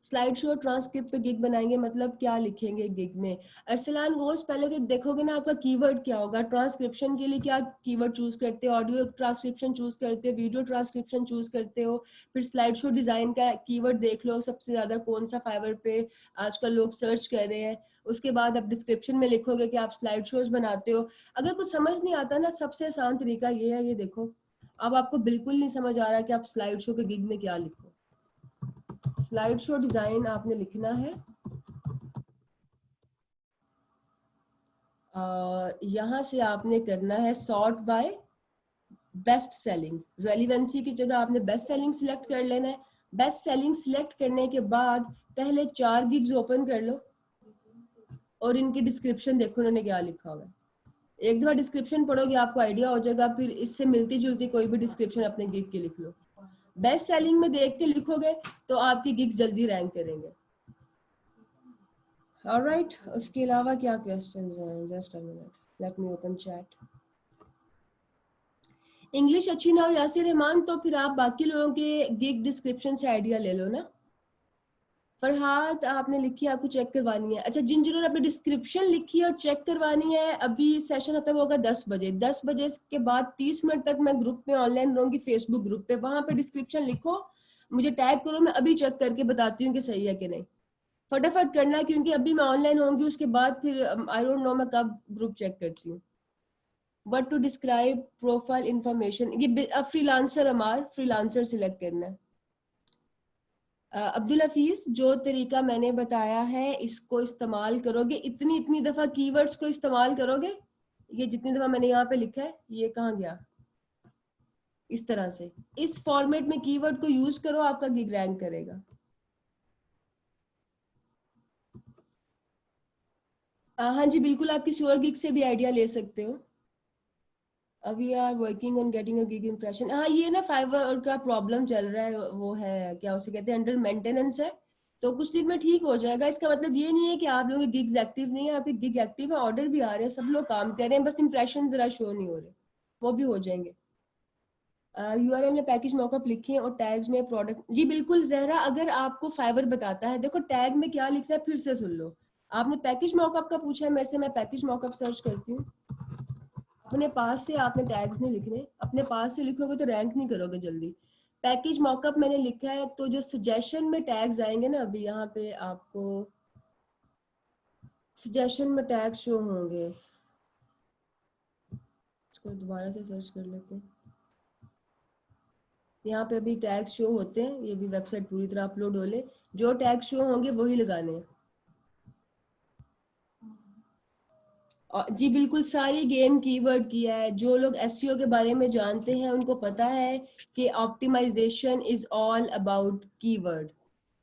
स्लाइड शो ट्रांसक्रिप्ट पे गिग बनाएंगे, मतलब क्या लिखेंगे गिग में? अरसलान गोश, पहले तो देखोगे ना आपका कीवर्ड क्या होगा। ट्रांसक्रिप्शन के लिए क्या कीवर्ड चूज करते हो? ऑडियो ट्रांसक्रिप्शन चूज करते हो, वीडियो ट्रांसक्रिप्शन चूज करते हो, फिर स्लाइड शो डिजाइन का कीवर्ड देख लो सबसे ज्यादा कौन सा फाइवर पे आजकल लोग सर्च कर रहे हैं। उसके बाद आप डिस्क्रिप्शन में लिखोगे कि आप स्लाइड शोज बनाते हो। अगर कुछ समझ नहीं आता ना, सबसे आसान तरीका ये है, ये देखो, अब आपको बिल्कुल नहीं समझ आ रहा कि आप स्लाइड शो के गिग में क्या लिखो। स्लाइड शो डिजाइन आपने लिखना है और यहाँ से आपने करना है sort by best selling. Relevancy की जगह आपने बेस्ट सेलिंग सिलेक्ट कर लेना है। बेस्ट सेलिंग सिलेक्ट करने के बाद पहले 4 गिग्स ओपन कर लो और इनकी डिस्क्रिप्शन देखो उन्होंने क्या लिखा हुआ है। एक दफा डिस्क्रिप्शन पढ़ोगे आपको आइडिया हो जाएगा, फिर इससे मिलती जुलती कोई भी डिस्क्रिप्शन अपने गिग की लिख लो। बेस्ट सेलिंग में देख के लिखोगे तो आपकी गिग्स जल्दी रैंक करेंगे। ऑलराइट, उसके अलावा क्या क्वेश्चंस हैं? Just a minute, let me open chat. English अच्छी ना हो यासिर रहमान, तो फिर आप बाकी लोगों के गिग डिस्क्रिप्शन से आइडिया ले लो ना। फरहाद, आपने लिखी है आपको चेक करवानी है। अच्छा, जिन जिन्होंने अपनी डिस्क्रिप्शन लिखी है और चेक करवानी है, अभी सेशन खत्म होगा 10 बजे। 10 बजे के बाद 30 मिनट तक मैं ग्रुप में ऑनलाइन रहूंगी, फेसबुक ग्रुप पे। वहां पे डिस्क्रिप्शन लिखो, मुझे टैग करो, मैं अभी चेक करके बताती हूँ कि सही है कि नहीं। फटाफट करना, क्योंकि अभी मैं ऑनलाइन होंगी, उसके बाद फिर आई डोंट नो मैं कब ग्रुप चेक करती हूँ। What to describe profile information, ये फ्रीलांसर, हमार फ्रीलांसर सिलेक्ट करना है। अब्दुल हफीज, जो तरीका मैंने बताया है इसको इस्तेमाल करोगे, इतनी इतनी दफा कीवर्ड्स को इस्तेमाल करोगे। ये जितनी दफा मैंने यहाँ पे लिखा है, ये कहाँ गया? इस तरह से इस फॉर्मेट में कीवर्ड को यूज करो, आपका गिग रैंक करेगा। हाँ जी बिल्कुल, आप किसी और गिग से भी आइडिया ले सकते हो। We are working on getting a gig impression. हाँ, ये ना फाइवर का प्रॉब्लम चल रहा है, वो है क्या उसे कहते हैं, अंडर मेंटेनेंस है। तो कुछ दिन में ठीक हो जाएगा। इसका मतलब ये नहीं है कि आप लोगों के गिग्स एक्टिव नहीं है, आपके गिग एक्टिव है, ऑर्डर भी आ रहे हैं, सब लोग काम कर रहे हैं, बस इंप्रेशन जरा शो नहीं हो रहे, वो भी हो जाएंगे। यूआरएल में पैकेज मॉकअप लिखे और टैग्स में प्रोडक्ट। जी बिल्कुल जहरा, अगर आपको फाइवर बताता है, देखो टैग में क्या लिखता है फिर से सुन लो। आपने पैकेज मॉकअप का पूछा है मेरे से, मैं पैकेज मॉकअप सर्च करती हूँ। अपने पास से आपने टैग्स नहीं लिखने, अपने पास से लिखोगे तो रैंक नहीं करोगे जल्दी। पैकेज मॉकअप मैंने लिखा है, तो जो सजेशन में टैग्स आएंगे ना, अभी यहाँ पे आपको सजेशन में टैग शो होंगे। इसको दोबारा से सर्च कर लेते हैं। यहाँ पे अभी टैग शो होते हैं, ये भी वेबसाइट पूरी तरह अपलोड हो ले, जो टैग शो होंगे वही लगाने हैं। जी बिल्कुल, सारी गेम कीवर्ड किया है। जो लोग एसईओ के बारे में जानते हैं उनको पता है कि optimization is all about keyword.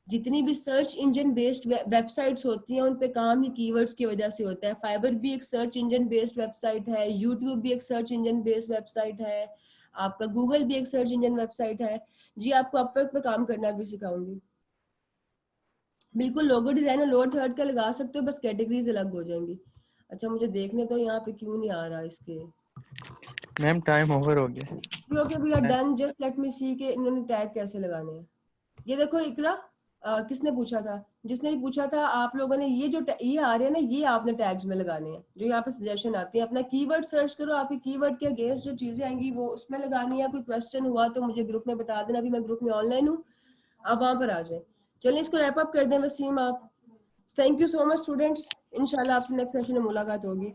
जितनी भी सर्च इंजन बेस्ड वेबसाइट्स होती हैं, उन पे काम ही कीवर्ड्स की वजह से होता है। फाइबर भी एक सर्च इंजन बेस्ड वेबसाइट है, यूट्यूब भी एक सर्च इंजन बेस्ड वेबसाइट है, आपका गूगल भी एक सर्च इंजन वेबसाइट है। जी, आपको अपवर्क पे काम करना भी सिखाऊंगी। बिल्कुल, लोगो डिजाइन और लोअर थर्ड का लगा सकते हो, बस कैटेगरीज अलग हो जाएंगी। अच्छा, मुझे देखने तो यहाँ पे क्यों नहीं आ रहा इसके। मैम टाइम ओवर हो गया। Okay, we are done, just let me see के इन्होंने टैग कैसे लगाने हैं। ये देखो इकरा, किसने पूछा था? जिसने भी पूछा था, आप लोगों ने ये जो ये आ रहे हैं ना, ये आपने टैग्स में लगाने हैं। जो यहाँ पे सजेशन आती है, अपना कीवर्ड सर्च करो, आपके कीवर्ड के अगेंस्ट जो चीजें आएंगी वो उसमें लगानी है। कोई क्वेश्चन हुआ तो मुझे ग्रुप में बता देना, अभी मैं ग्रुप में ऑनलाइन हूँ, आप वहां पर आ जाए। चलिए इसको रैप अप कर दें वसीम आप। Thank you so much students, इंशाल्लाह आपसे नेक्स्ट सेशन में मुलाकात होगी।